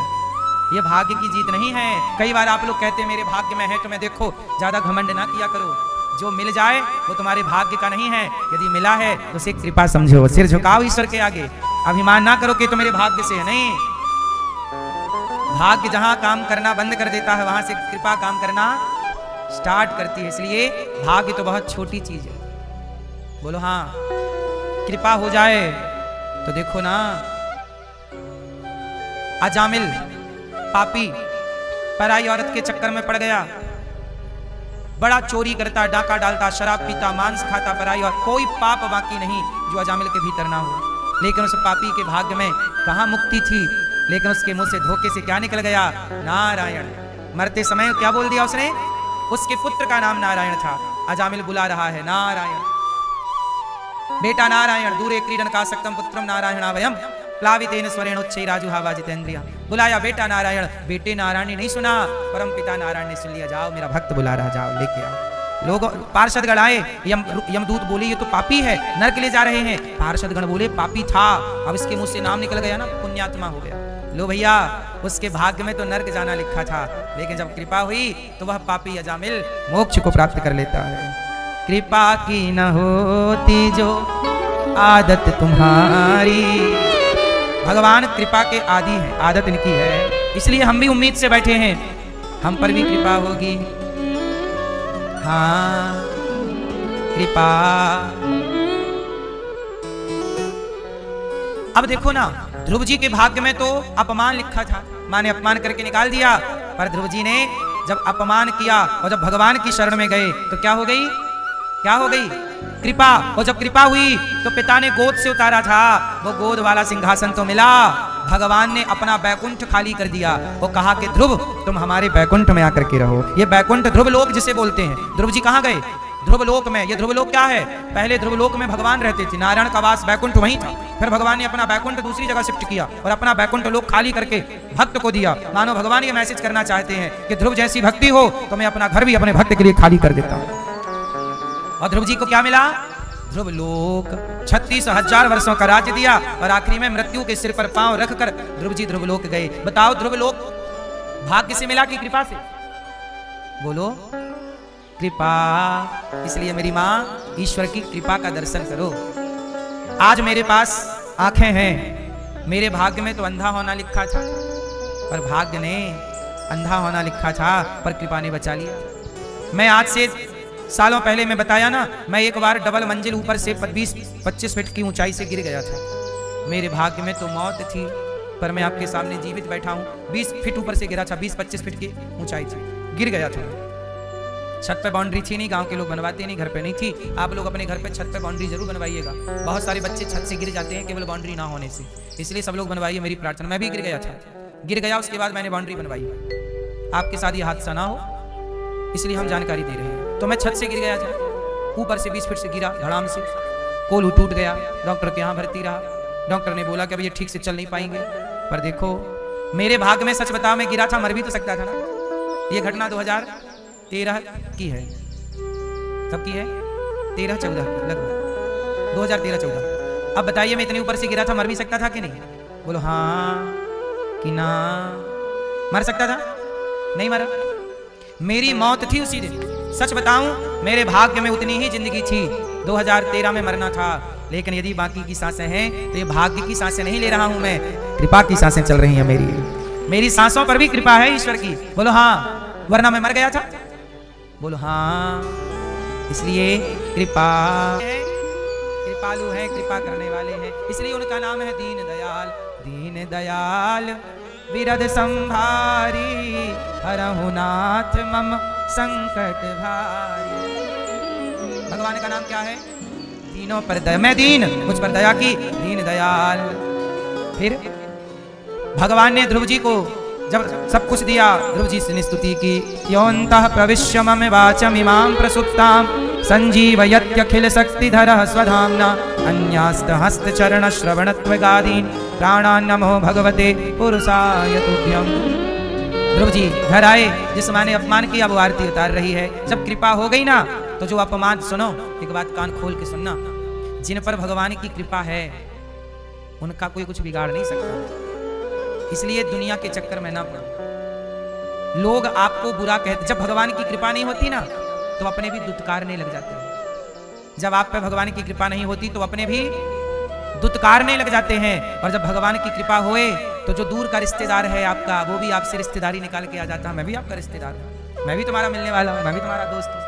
[SPEAKER 1] ये भाग्य की जीत नहीं है। कई बार आप लोग कहते हैं मेरे भाग्य में है तो मैं, देखो ज्यादा घमंड ना किया करो। जो मिल जाए वो तुम्हारे भाग्य का नहीं है, यदि मिला है तो उसे कृपा समझो। सिर झुकाओ ईश्वर के आगे, अभिमान ना करो कि तो मेरे भाग्य से है। नहीं, भाग्य जहां काम करना बंद कर देता है वहां से कृपा काम करना स्टार्ट करती है। इसलिए भाग्य तो बहुत छोटी चीज है। बोलो हाँ, कृपा हो जाए तो देखो ना, अजामिल पापी पराई औरत के चक्कर में पड़ गया, बड़ा चोरी करता, डाका डालता, शराब पीता, मांस खाता, पराई और कोई पाप बाकी नहीं जो अजामिल के भीतर ना हो। लेकिन उस पापी के भाग्य में कहां मुक्ति थी, लेकिन उसके मुंह से धोखे से क्या निकल गया? नारायण। मरते समय क्या बोल दिया उसने? उसके पुत्र का नाम नारायण था। अजामिल बुला रहा है नारायण, बेटा नारायण, दूरे क्रीडन का सक्तम पुत्रम नारायणावयम प्लावितेन स्वरेण उच्चैराजुहावाजितेन्द्रिया। बुलाया बेटा नारायण, बेटे नारायण ने नहीं सुना, परम पिता नारायण ने सुन लिया। जाओ मेरा भक्त बुला रहा, जाओ लेके आओ। लोग पार्षदगण आए, यमदूत बोले ये तो पापी है, नरक ले जा रहे हैं। पार्षदगण बोले पापी था, अब इसके मुंह से नाम निकल गया ना, पुण्यात्मा हो गया। लो भैया, उसके भाग्य में तो नरक जाना लिखा था, लेकिन जब कृपा हुई तो वह पापी अजामिल मोक्ष को प्राप्त कर लेता है। कृपा की न होती जो आदत तुम्हारी। भगवान कृपा के आदि हैं, आदत इनकी है, इसलिए हम भी उम्मीद से बैठे हैं हम पर भी कृपा होगी। हाँ, कृपा। अब देखो ना, ध्रुव जी के भाग्य में तो अपमान लिखा था, मां ने अपमान करके निकाल दिया। पर ध्रुव जी ने जब अपमान किया और जब भगवान की शरण में गए तो क्या हो गई? क्या हो गई? कृपा। और जब कृपा हुई तो पिता ने गोद से उतारा था, वो गोद वाला सिंहासन तो मिला। भगवान ने अपना बैकुंठ खाली कर दिया। वो कहा कि ध्रुव तुम हमारे बैकुंठ में आकर के रहो। ये बैकुंठ ध्रुव लोक जिसे बोलते हैं। ध्रुव जी कहाँ गए? ध्रुव लोक में। ये ध्रुव लोक क्या है? पहले ध्रुव लोक में भगवान रहते थे, नारायण का वास बैकुंठ वहीं था। फिर भगवान ने अपना बैकुंठ दूसरी जगह शिफ्ट किया और अपना बैकुंठ लोक खाली करके भक्त को दिया। मानो भगवान ये मैसेज करना चाहते हैं कि ध्रुव जैसी भक्ति हो तो मैं अपना घर भी अपने भक्त के लिए खाली कर देता हूं। और ध्रुव जी को क्या मिला? ध्रुव लोक। 36,000 वर्षों का राज्य दिया और आखिरी में मृत्यु के सिर पर पांव रखकर ध्रुव जी ध्रुव लोक गए। बताओ, ध्रुव लोक भाग्य से मिला कि कृपा से? बोलो, कृपा। इसलिए मेरी मां, ईश्वर की कृपा का दर्शन करो। आज मेरे पास आंखें हैं, मेरे भाग्य में तो अंधा होना लिखा था, पर भाग्य ने अंधा होना लिखा था, पर कृपा ने बचा लिया। मैं आज से सालों पहले मैं बताया ना, मैं एक बार डबल मंजिल ऊपर से 20-25 फीट की ऊंचाई से गिर गया था। मेरे भाग्य में तो मौत थी, पर मैं आपके सामने जीवित बैठा हूं। 20 फीट ऊपर से गिरा था, 20-25 फीट की ऊंचाई थी, गिर गया था। छत पे बाउंड्री थी नहीं, गांव के लोग बनवाते नहीं, घर पे नहीं थी। आप लोग अपने घर पे छत पे बाउंड्री जरूर बनवाइएगा। बहुत सारे बच्चे छत से गिर जाते हैं केवल बाउंड्री ना होने से, इसलिए सब लोग बनवाइए, मेरी प्रार्थना। मैं भी गिर गया था, गिर गया, उसके बाद मैंने बाउंड्री बनवाई। आपके साथ ये हादसा ना हो इसलिए हम जानकारी दे रहे हैं। तो मैं छत से गिर गया था, ऊपर से 20 फीट से गिरा धड़ाम से, कोल्हू टूट गया। डॉक्टर के यहाँ भर्ती रहा। डॉक्टर ने बोला कि अब ये ठीक से चल नहीं पाएंगे। पर देखो, मेरे भाग्य में, सच बताओ, मैं गिरा था, मर भी तो सकता था ना। ये घटना 2013 की है। कब की है? 13-14 लगभग, 2013-14। अब बताइए, मैं इतने ऊपर से गिरा था, मर भी सकता था कि नहीं? बोलो हाँ कि ना। मर सकता था? नहीं मरा। मेरी मौत थी उसी दिन। सच बताऊं, मेरे भाग्य में उतनी ही जिंदगी थी। 2013 में मरना था, लेकिन यदि बाकी की सांसें हैं तो ये भाग्य की सांसें नहीं ले रहा हूं मैं, कृपा की सांसें चल रही हैं मेरी सांसों पर भी कृपा है ईश्वर की। बोलो हाँ, वरना मैं मर गया था। बोलो हाँ। इसलिए कृपा, कृपालु है, कृपा करने वाले हैं, इसलिए उनका नाम है दीन दयाल। दीन दयाल विरद संभारी, हरहु नाथ मम संकट भारी। भगवान का नाम क्या है? दीनों पर दया। मैं दीन, मुझ पर दया की, दीन दयाल। फिर भगवान ने ध्रुव जी को जब सब कुछ दिया, ध्रुव जी से स्तुति की, योऽन्तः प्रविश्य मम वाचमिमां प्रसुप्तां संजीवयत्यखिल शक्तिधरः स्वधाम्ना अन्यास्तहस्तचरणश्रवणत्वगादीन् प्राणान् नमो भगवते पुरुषाय तुभ्यम्। ध्रुव जी घर आए, जिस माँ ने अपमान किया वो आरती उतार रही है। जब कृपा हो गई ना तो जो अपमान, सुनो एक बात कान खोल के सुनना, जिन पर भगवान की कृपा है उनका कोई कुछ बिगाड़ नहीं सकता। इसलिए दुनिया के चक्कर में ना पड़ो। लोग आपको बुरा कहते, जब भगवान की कृपा नहीं होती ना तो अपने भी दुत्कारने लग जाते हैं। जब आप पे भगवान की कृपा नहीं होती तो अपने भी दुत्कारने लग जाते हैं। और जब भगवान की कृपा होए तो जो दूर का रिश्तेदार है आपका, वो भी आपसे रिश्तेदारी निकाल के आ जाता है। मैं भी आपका रिश्तेदार हूँ, मैं भी तुम्हारा मिलने वाला हूँ, मैं भी तुम्हारा दोस्त हूँ।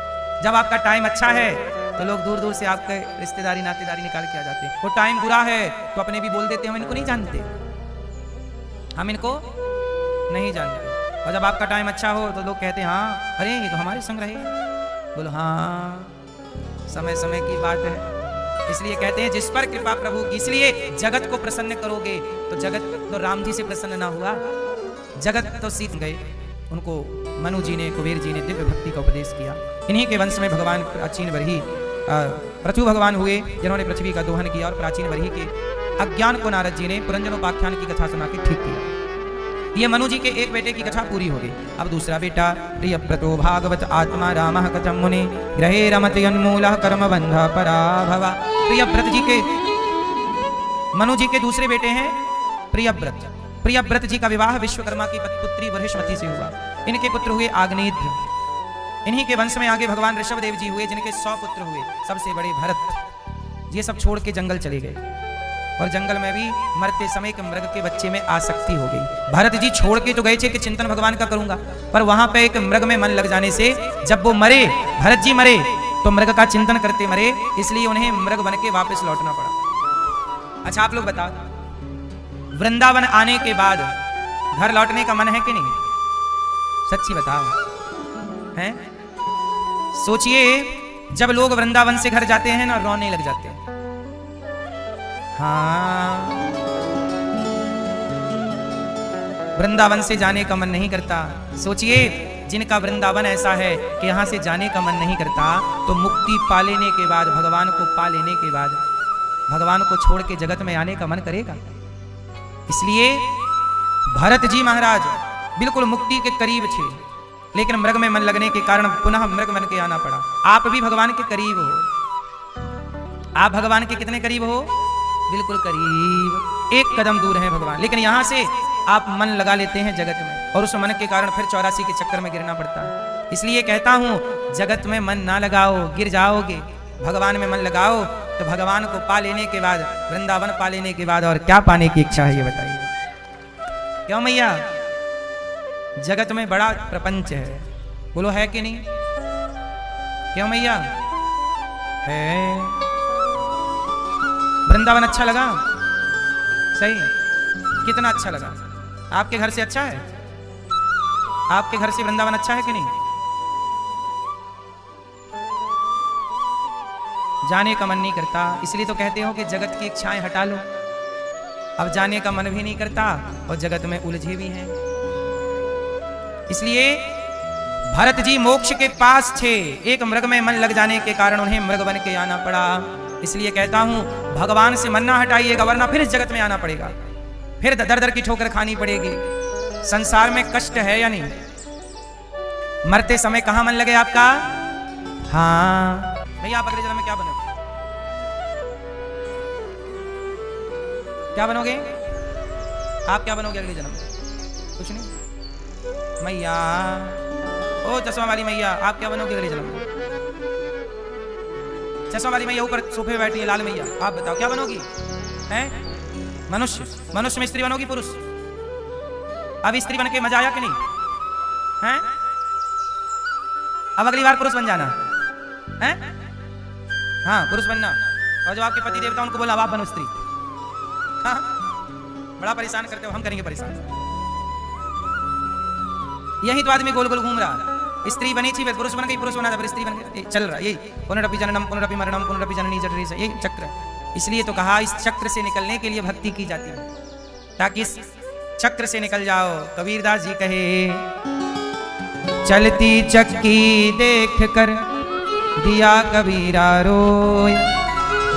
[SPEAKER 1] जब आपका टाइम अच्छा है तो लोग दूर दूर से आपके रिश्तेदारी नातेदारी निकाल के आ जाते हैं। वो टाइम बुरा है तो अपने भी बोल देते हैं हम इनको नहीं जानते, हम इनको नहीं जानते। और जब आपका टाइम अच्छा हो तो लोग कहते हैं हाँ अरे ये तो हमारे संग रहे। बोलो हाँ, समय समय की बात है। इसलिए कहते हैं जिस पर कृपा प्रभु की। इसलिए जगत को प्रसन्न करोगे तो जगत तो राम जी से प्रसन्न ना हुआ, जगत तो सीत गए। उनको मनु जी ने, कुबेर जी ने दिव्य भक्ति का उपदेश किया। इन्हीं के वंश में भगवान प्राचीन वरही पृथु भगवान हुए, जिन्होंने पृथ्वी का दोहन किया। और प्राचीन वरही के अज्ञान को नारद जी ने पुरंजनोपाख्यान की कथा सुना के ठीक किया। ये मनु जी के एक बेटे की कथा पूरी हो गई। अब दूसरा बेटा प्रियव्रतो भागवत आत्मा रामः कथम मुनि ग्रहे रमते अन्मूलः कर्म बंध पराभव। प्रियव्रत जी के, मनु जी के दूसरे बेटे हैं प्रियव्रत। प्रियव्रत जी का विवाह विश्वकर्मा की पुत्री बृहस्पति से हुआ। इनके पुत्र हुए आग्नेयद्र। इन्हीं के वंश में आगे भगवान ऋषभदेव जी हुए, जिनके 100 पुत्र हुए। सबसे बड़े भरत। ये सब छोड़ के जंगल चले गए और जंगल में भी मरते समय एक मृग के बच्चे में आसक्ति हो गई। भरत जी छोड़ के तो गए थे कि चिंतन भगवान का करूंगा, पर वहां पे एक मृग में मन लग जाने से जब वो मरे, भरत जी मरे तो मृग का चिंतन करते मरे, इसलिए उन्हें मृग बन के वापस लौटना पड़ा। अच्छा आप लोग बताओ, वृंदावन आने के बाद घर लौटने का मन है कि नहीं? सच्ची बताओ, हैं? सोचिए जब लोग वृंदावन से घर जाते हैं ना रोने लग जाते हैं। हाँ, वृंदावन से जाने का मन नहीं करता। सोचिए जिनका वृंदावन ऐसा है कि यहां से जाने का मन नहीं करता, तो मुक्ति पा लेने के बाद, भगवान को पा लेने के बाद भगवान को छोड़ के जगत में आने का मन करेगा? इसलिए भरत जी महाराज बिल्कुल मुक्ति के करीब थे, लेकिन मृग में मन लगने के कारण पुनः मृग बन के आना पड़ा। आप भी भगवान के करीब हो। आप भगवान के कितने करीब हो? बिल्कुल करीब, एक कदम दूर है भगवान। लेकिन यहां से आप मन लगा लेते हैं जगत में, और उस मन के कारण फिर 84 के चक्कर में गिरना पड़ता है। इसलिए कहता हूं जगत में मन ना लगाओ, गिर जाओगे। भगवान में मन लगाओ तो भगवान को पा लेने के बाद, वृंदावन पा लेने के बाद और क्या पाने की इच्छा है ये बताइए। क्यों मैया? जगत में बड़ा प्रपंच है, बोलो है कि नहीं? क्यों मैया? है। वृंदावन अच्छा लगा? सही, कितना अच्छा लगा? आपके घर से अच्छा है? आपके घर से वृंदावन अच्छा है कि नहीं? जाने का मन नहीं करता, इसलिए तो कहते हो कि जगत की इच्छाएं हटा लो। अब जाने का मन भी नहीं करता और जगत में उलझे भी हैं। इसलिए भरत जी मोक्ष के पास थे, एक मृग में मन लग जाने के कारण उन्हें मृग बन के आना पड़ा। इसलिए कहता हूं भगवान से मन ना हटाइएगा, वरना फिर इस जगत में आना पड़ेगा, फिर दर दर की ठोकर खानी पड़ेगी। संसार में कष्ट है या नहीं? मरते समय कहां मन लगे आपका? हाँ भैया, आप अगले जन्म में क्या बनोगे? क्या बनोगे आप? क्या बनोगे अगले जन्म में? कुछ नहीं। मैया, ओ चश्मा वाली मैया, आप क्या बनोगे अगले जन्म में? चश्मा वाली मैया ऊपर सोफे बैठी है, लाल मैया, आप बताओ क्या बनोगी? हैं? मनुष्य। मनुष्य में स्त्री बनोगी पुरुष? अब स्त्री बन के मजा आया कि नहीं? हैं? अब अगली बार पुरुष बन जाना हैं? हाँ पुरुष बनना। और जो आपके पति देवता उनको बोला आप बनो स्त्री। हाँ, बड़ा परेशान करते हो, हम करेंगे परेशान। यही तो आदमी गोल गोल घूम रहा। स्त्री बनी थी, पुरुष बन गई, पुरुष बना था, फिर स्त्री बन गई, चल रहा यही पुनरपि जननम पुनरपि मरणम पुनरपि जननी जठरी से, यही चक्र। इसलिए तो कहा इस चक्र से निकलने के लिए भक्ति की जाती है। ताकि इस चक्र से निकल जाओ। कबीरदास जी कहे, चलती चक्की देख कर दिया कबीरा रोय,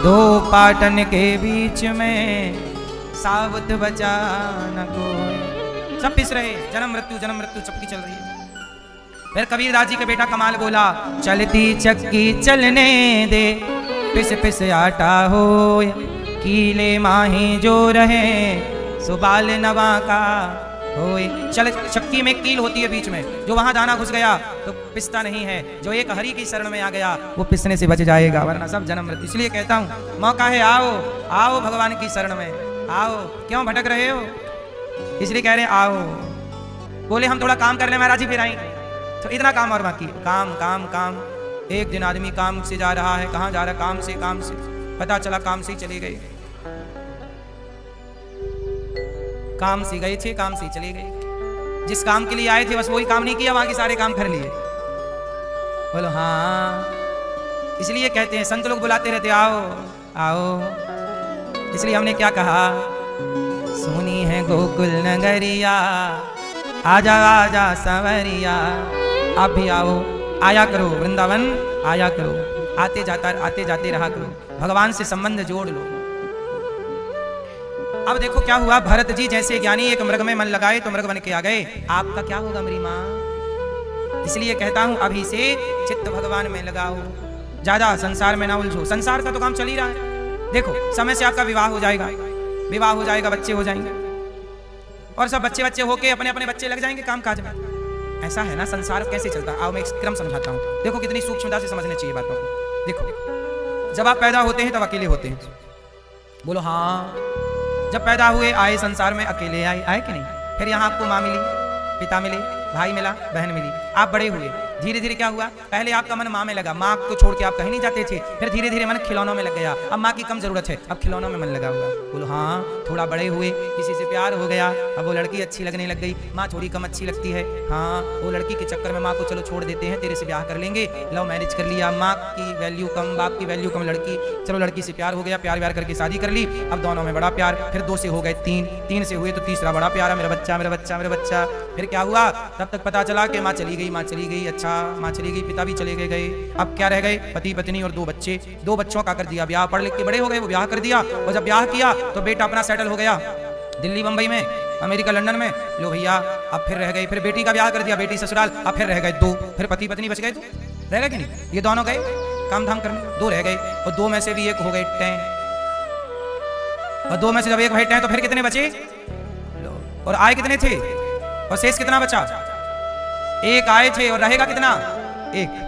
[SPEAKER 1] दो पाटन के बीच में साबुत बचा न कोई। सब पिस रहे, जन्म मृत्यु चक्की चल रही है। फिर कबीरदास जी का बेटा कमाल बोला, चलती चक्की चलने दे, पिस पिस आटा होय, कीले माही जो रहे सुबाल नवा का होय। चल चक्की में कील होती है बीच में, जो वहां दाना घुस गया तो पिसता नहीं है, जो एक हरि की शरण में आ गया वो पिसने से बच जाएगा, वरना सब जन्म मृत्यु। इसलिए कहता हूं मौका है, आओ आओ भगवान की शरण में आओ। क्यों भटक रहे हो? इसलिए कह रहे हैं आओ। बोले हम थोड़ा काम कर ले महाराज जी, फिर आएंगे। तो इतना काम और बाकी काम काम काम। एक दिन आदमी काम से जा रहा है, कहाँ जा रहा है? काम से पता चला काम से ही चले गए, काम से गए थे, काम से चले गए। जिस काम के लिए आए थे बस वही काम नहीं किया, बाकी सारे काम कर लिए। बोलो हाँ। इसलिए कहते हैं संत लोग बुलाते रहते, आओ आओ। इसलिए हमने क्या कहा, सुनी है गोकुल नगरिया, आजा आजा सवरिया। आप भी आओ, आया करो वृंदावन, आया करो, आते जाते रहा करो, भगवान से संबंध जोड़ लो। अब देखो क्या हुआ, भरत जी जैसे ज्ञानी एक मृग में मन लगाए तो मृग बन के आ गए। आपका क्या होगा मेरी माँ? इसलिए कहता हूं अभी से चित्त भगवान में लगाओ, ज्यादा संसार में ना उलझो। संसार का तो काम चल ही रहा है। देखो समय से आपका विवाह हो जाएगा, बच्चे हो जाएंगे, और सब बच्चे होके अपने अपने बच्चे लग जाएंगे काम काज में। ऐसा है ना संसार कैसे चलता है। आओ मैं एक क्रम समझाता हूँ। देखो कितनी सूक्ष्मता से समझना चाहिए बातों को। देखो जब आप पैदा होते हैं तब अकेले होते हैं। बोलो हाँ। जब पैदा हुए आए संसार में अकेले आए कि नहीं? फिर यहाँ आपको माँ मिली, पिता मिले, भाई मिला, बहन मिली, आप बड़े हुए। धीरे धीरे क्या हुआ, पहले आपका मन माँ में लगा, माँ को छोड़ के आप कहीं नहीं जाते थे। फिर धीरे धीरे मन खिलौनों में लग गया, अब माँ की कम जरूरत है, अब खिलौनों में मन लगा हुआ। बोलो हाँ। थोड़ा बड़े हुए, किसी से प्यार हो गया, अब वो लड़की अच्छी लगने लग गई, माँ थोड़ी कम अच्छी लगती है। हाँ, वो लड़की के चक्कर में माँ को चलो छोड़ देते हैं, तेरे से ब्याह कर लेंगे, लव मैरिज कर लिया। माँ की वैल्यू कम, बाप की वैल्यू कम, लड़की चलो लड़की से प्यार हो गया, प्यार व्यार करके शादी कर ली। अब दोनों में बड़ा प्यार, फिर 2 से हो गए 3, 3 से हुए तो तीसरा बड़ा प्यारा, मेरा बच्चा मेरा बच्चा मेरा बच्चा। फिर क्या हुआ, तब तक पता चला कि माँ चली गई। अच्छा माँ चली गई, पिता भी चले गए। अब क्या रह गए, पति पत्नी और 2 बच्चे। 2 बच्चों का कर दिया ब्याह, पढ़ लिख के बड़े हो गए, वो ब्याह कर दिया। और जब ब्याह किया तो बेटा अपना सेटल हो गया दिल्ली बंबई में, अमेरिका लंदन में। लो भैया अब फिर रह गए, फिर बेटी का ब्याह कर दिया, बेटी ससुराल। अब फिर रह गए 2, फिर पति पत्नी बच गए। तो रह गए कि नहीं? ये दोनों गए काम धाम करने, 2 रह गए, और 2 में से भी एक हो गए टैं, और 2 में से जब एक भाई टैं तो फिर कितने बचे? लो, और आए कितने थे और शेष कितना बचा? 1 आए थे और रहेगा कितना? 1।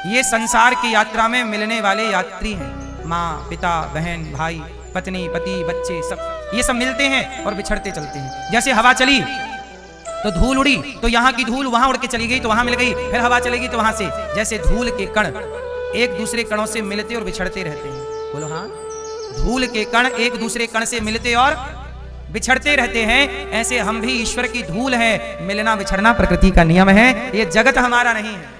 [SPEAKER 1] ये संसार की यात्रा में मिलने वाले यात्री हैं। माँ, पिता, बहन, भाई, पत्नी, पति, बच्चे, सब ये सब मिलते हैं और बिछड़ते चलते हैं। जैसे हवा चली तो धूल उड़ी, तो यहाँ की धूल वहां उड़ के चली गई तो वहां मिल गई, फिर हवा चलेगी तो वहां से। जैसे धूल के कण एक दूसरे कणों से मिलते और बिछड़ते रहते हैं। बोलो हाँ। धूल के कण एक दूसरे कण से मिलते और बिछड़ते रहते हैं, ऐसे हम भी ईश्वर की धूल है। मिलना बिछड़ना प्रकृति का नियम है, ये जगत हमारा नहीं है।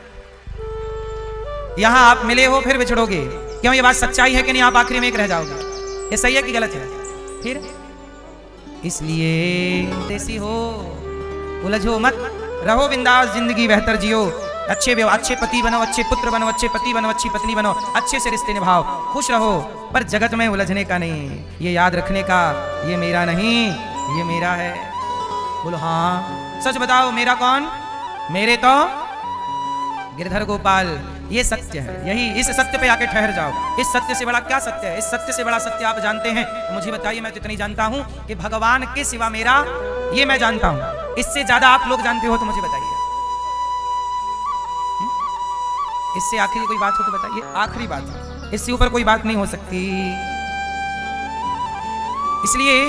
[SPEAKER 1] यहां आप मिले हो फिर बिछड़ोगे। क्यों? ये बात सच्चाई है कि नहीं? आप आखिरी में एक रह जाओगे। ये सही है कि गलत है? फिर इसलिए देसी हो, उलझो मत, रहो बिंदास, जिंदगी बेहतर जियो। अच्छे पति बनो, अच्छे पुत्र बनो, अच्छे पति बनो, अच्छी पत्नी बनो, अच्छे से रिश्ते निभाओ, खुश रहो, पर जगत में उलझने का नहीं। ये याद रखने का, ये मेरा नहीं, ये मेरा है। बोलो हाँ। सच बताओ मेरा कौन? मेरे तो गिरधर गोपाल। ये सत्य है, यही इस सत्य पे आके ठहर जाओ। इस सत्य से बड़ा क्या सत्य है? इस सत्य से बड़ा सत्य आप जानते हैं तो मुझे बताइए। मैं तो इतनी जानता हूं कि भगवान के सिवा मेरा, ये मैं जानता हूं। इससे ज्यादा आप लोग जानते हो तो मुझे बताइए। इससे आखिरी कोई बात हो तो बताइए। आखिरी बात, इससे ऊपर कोई बात नहीं हो सकती। इसलिए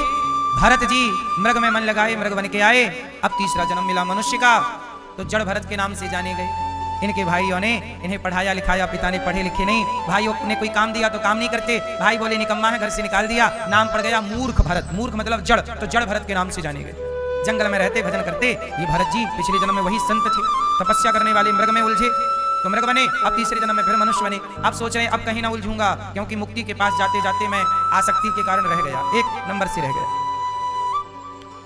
[SPEAKER 1] भरत जी मृग में मन लगाए, मृग बन के आए। अब तीसरा जन्म मिला मनुष्य का तो जड़ भरत के नाम से जाने गए। इनके भाइयों ने इन्हें पढ़ाया लिखाया, पिता ने पढ़े लिखे नहीं। भाइयों ने कोई काम दिया तो काम नहीं करते, भाई बोले निकम्मा है, घर से निकाल दिया। नाम पड़ गया मूर्ख भरत। मूर्ख मतलब जड़, तो जड़ भरत के नाम से जाने गए। जंगल में रहते, भजन करते। ये भरत जी पिछले जन्म में वही संत थे, तपस्या करने वाले। मृग में उलझे तो मृग बने, अब तीसरे जन्म में फिर मनुष्य बने। अब सोच रहे अब कहीं ना उलझूंगा, क्योंकि मुक्ति के पास जाते जाते मैं आसक्ति के कारण रह गया, 1 नंबर से रह गया।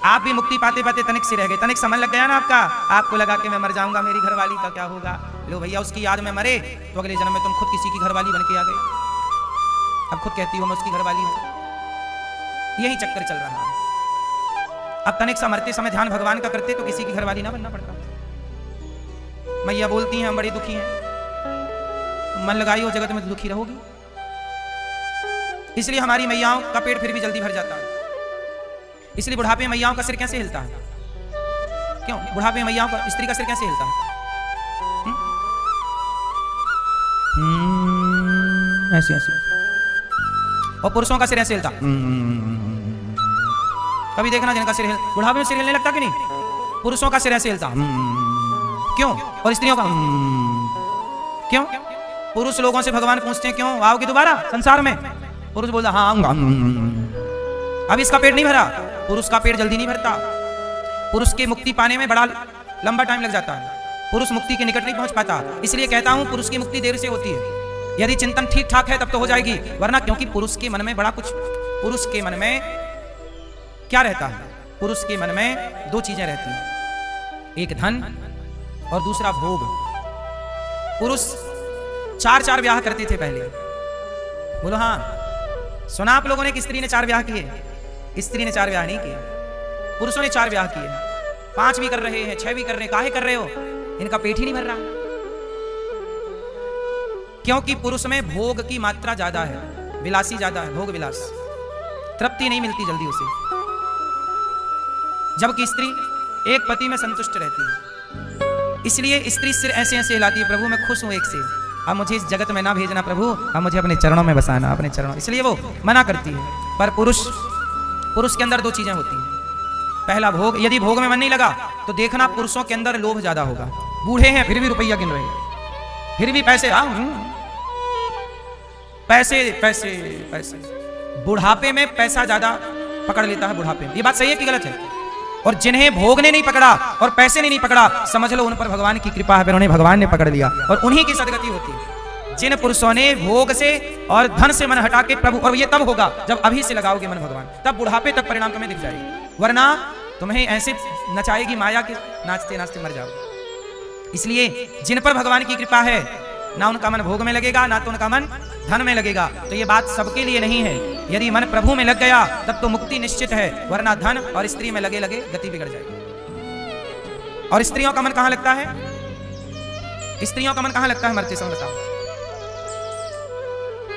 [SPEAKER 1] आप भी मुक्ति पाते पाते तनिक से रह गए, तनिक समझ लग गया ना आपका, आपको लगा कि मैं मर जाऊंगा, मेरी घरवाली का क्या होगा। लो भैया, उसकी याद में मरे तो अगले जन्म में तुम खुद किसी की घरवाली बन के आ गए। अब खुद कहती हो मैं उसकी घरवाली हूं। यही चक्कर चल रहा है। अब तनिक सा मरते समय ध्यान भगवान का करते तो किसी की घरवाली ना बनना पड़ता। मैया बोलती हैं हम बड़ी दुखी हैं, मन लगाई हो जगत में तो दुखी रहोगी। इसलिए हमारी मैयाओं का पेट फिर भी जल्दी भर जाता है। इसलिए बुढ़ापे में मैयाओं का सिर कैसे हिलता है? क्यों बुढ़ापे में मैयाओं का स्त्री का सिर कैसे हिलता है? ऐसे ऐसे। और पुरुषों का सिर ऐसे हिलता। कभी देखना जिनका सिर बुढ़ापे में सिर हिलने लगता कि नहीं? पुरुषों का सिर ऐसे हिलता। क्यों? और स्त्रियों का क्यों? पुरुष लोगों से भगवान पूछते हैं क्यों आओगे दोबारा संसार में? पुरुष बोलता हाँ आऊंगा। अब इसका पेट नहीं भरा। पुरुष का पेट जल्दी नहीं भरता। पुरुष के मुक्ति पाने में बड़ा लंबा टाइम लग जाता है। पुरुष मुक्ति के निकट नहीं पहुंच पाता। इसलिए कहता हूं पुरुष की मुक्ति देर से होती है। यदि चिंतन ठीक ठाक है तब तो हो जाएगी, वरना क्योंकि पुरुष के मन में बड़ा कुछ, पुरुष के मन में क्या रहता है? पुरुष के मन में दो चीजें रहती हैं, एक धन और दूसरा भोग। पुरुष 4 ब्याह करते थे पहले। बोलो हाँ, सुना आप लोगों ने कि स्त्री ने 4 ब्याह किए? स्त्री ने 4 ब्याह नहीं किए, पुरुषों ने 4 ब्याह किए। 5 भी कर रहे हैं, 6 भी कर रहे हैं। काहे कर रहे हो? इनका पेट ही नहीं भर रहा। क्योंकि पुरुष में भोग की मात्रा ज्यादा है, विलासी ज्यादा है, भोग विलास, तृप्ति नहीं मिलती जल्दी उसे। जबकि स्त्री एक पति में संतुष्ट रहती है। इसलिए स्त्री सिर ऐसे ऐसे हिलाती है, प्रभु मैं खुश हूं एक से, अब मुझे इस जगत में ना भेजना प्रभु, अब मुझे अपने चरणों में बसाना, अपने चरणों। इसलिए वो मना करती है। पर पुरुष के अंदर 2 चीजें होती हैं। पहला भोग। यदि भोग में मन नहीं लगा तो देखना पुरुषों के अंदर लोभ ज्यादा होगा। बूढ़े हैं फिर भी रुपया गिन रहे हैं, फिर भी पैसे पैसे पैसे पैसे। बुढ़ापे में पैसा ज्यादा पकड़ लेता है बुढ़ापे में। ये बात सही है कि गलत है? और जिन्हें भोग ने नहीं पकड़ा और पैसे ने नहीं पकड़ा, समझ लो उन पर भगवान की कृपा है, उन्हें भगवान ने पकड़ लिया और उन्हीं की सदगति होती है। जिन पुरुषों ने भोग से और धन से मन हटा के प्रभु, और ये तब होगा जब अभी से लगाओगे मन भगवान, तब बुढ़ापे तक परिणाम तुम्हें दिख जाएगी, वरना तुम्हें ऐसे नचाएगी माया के नाचते नाचते मर जाओगे। इसलिए जिन पर भगवान की कृपा है, ना उनका मन भोग में लगेगा ना तो उनका मन धन में लगेगा। तो ये बात सबके लिए नहीं है। यदि मन प्रभु में लग गया तब तो मुक्ति निश्चित है, वरना धन और स्त्री में लगे लगे गति बिगड़ जाएगी। और स्त्रियों का मन कहां लगता है? स्त्रियों का मन कहां लगता है? मरते समय बताओ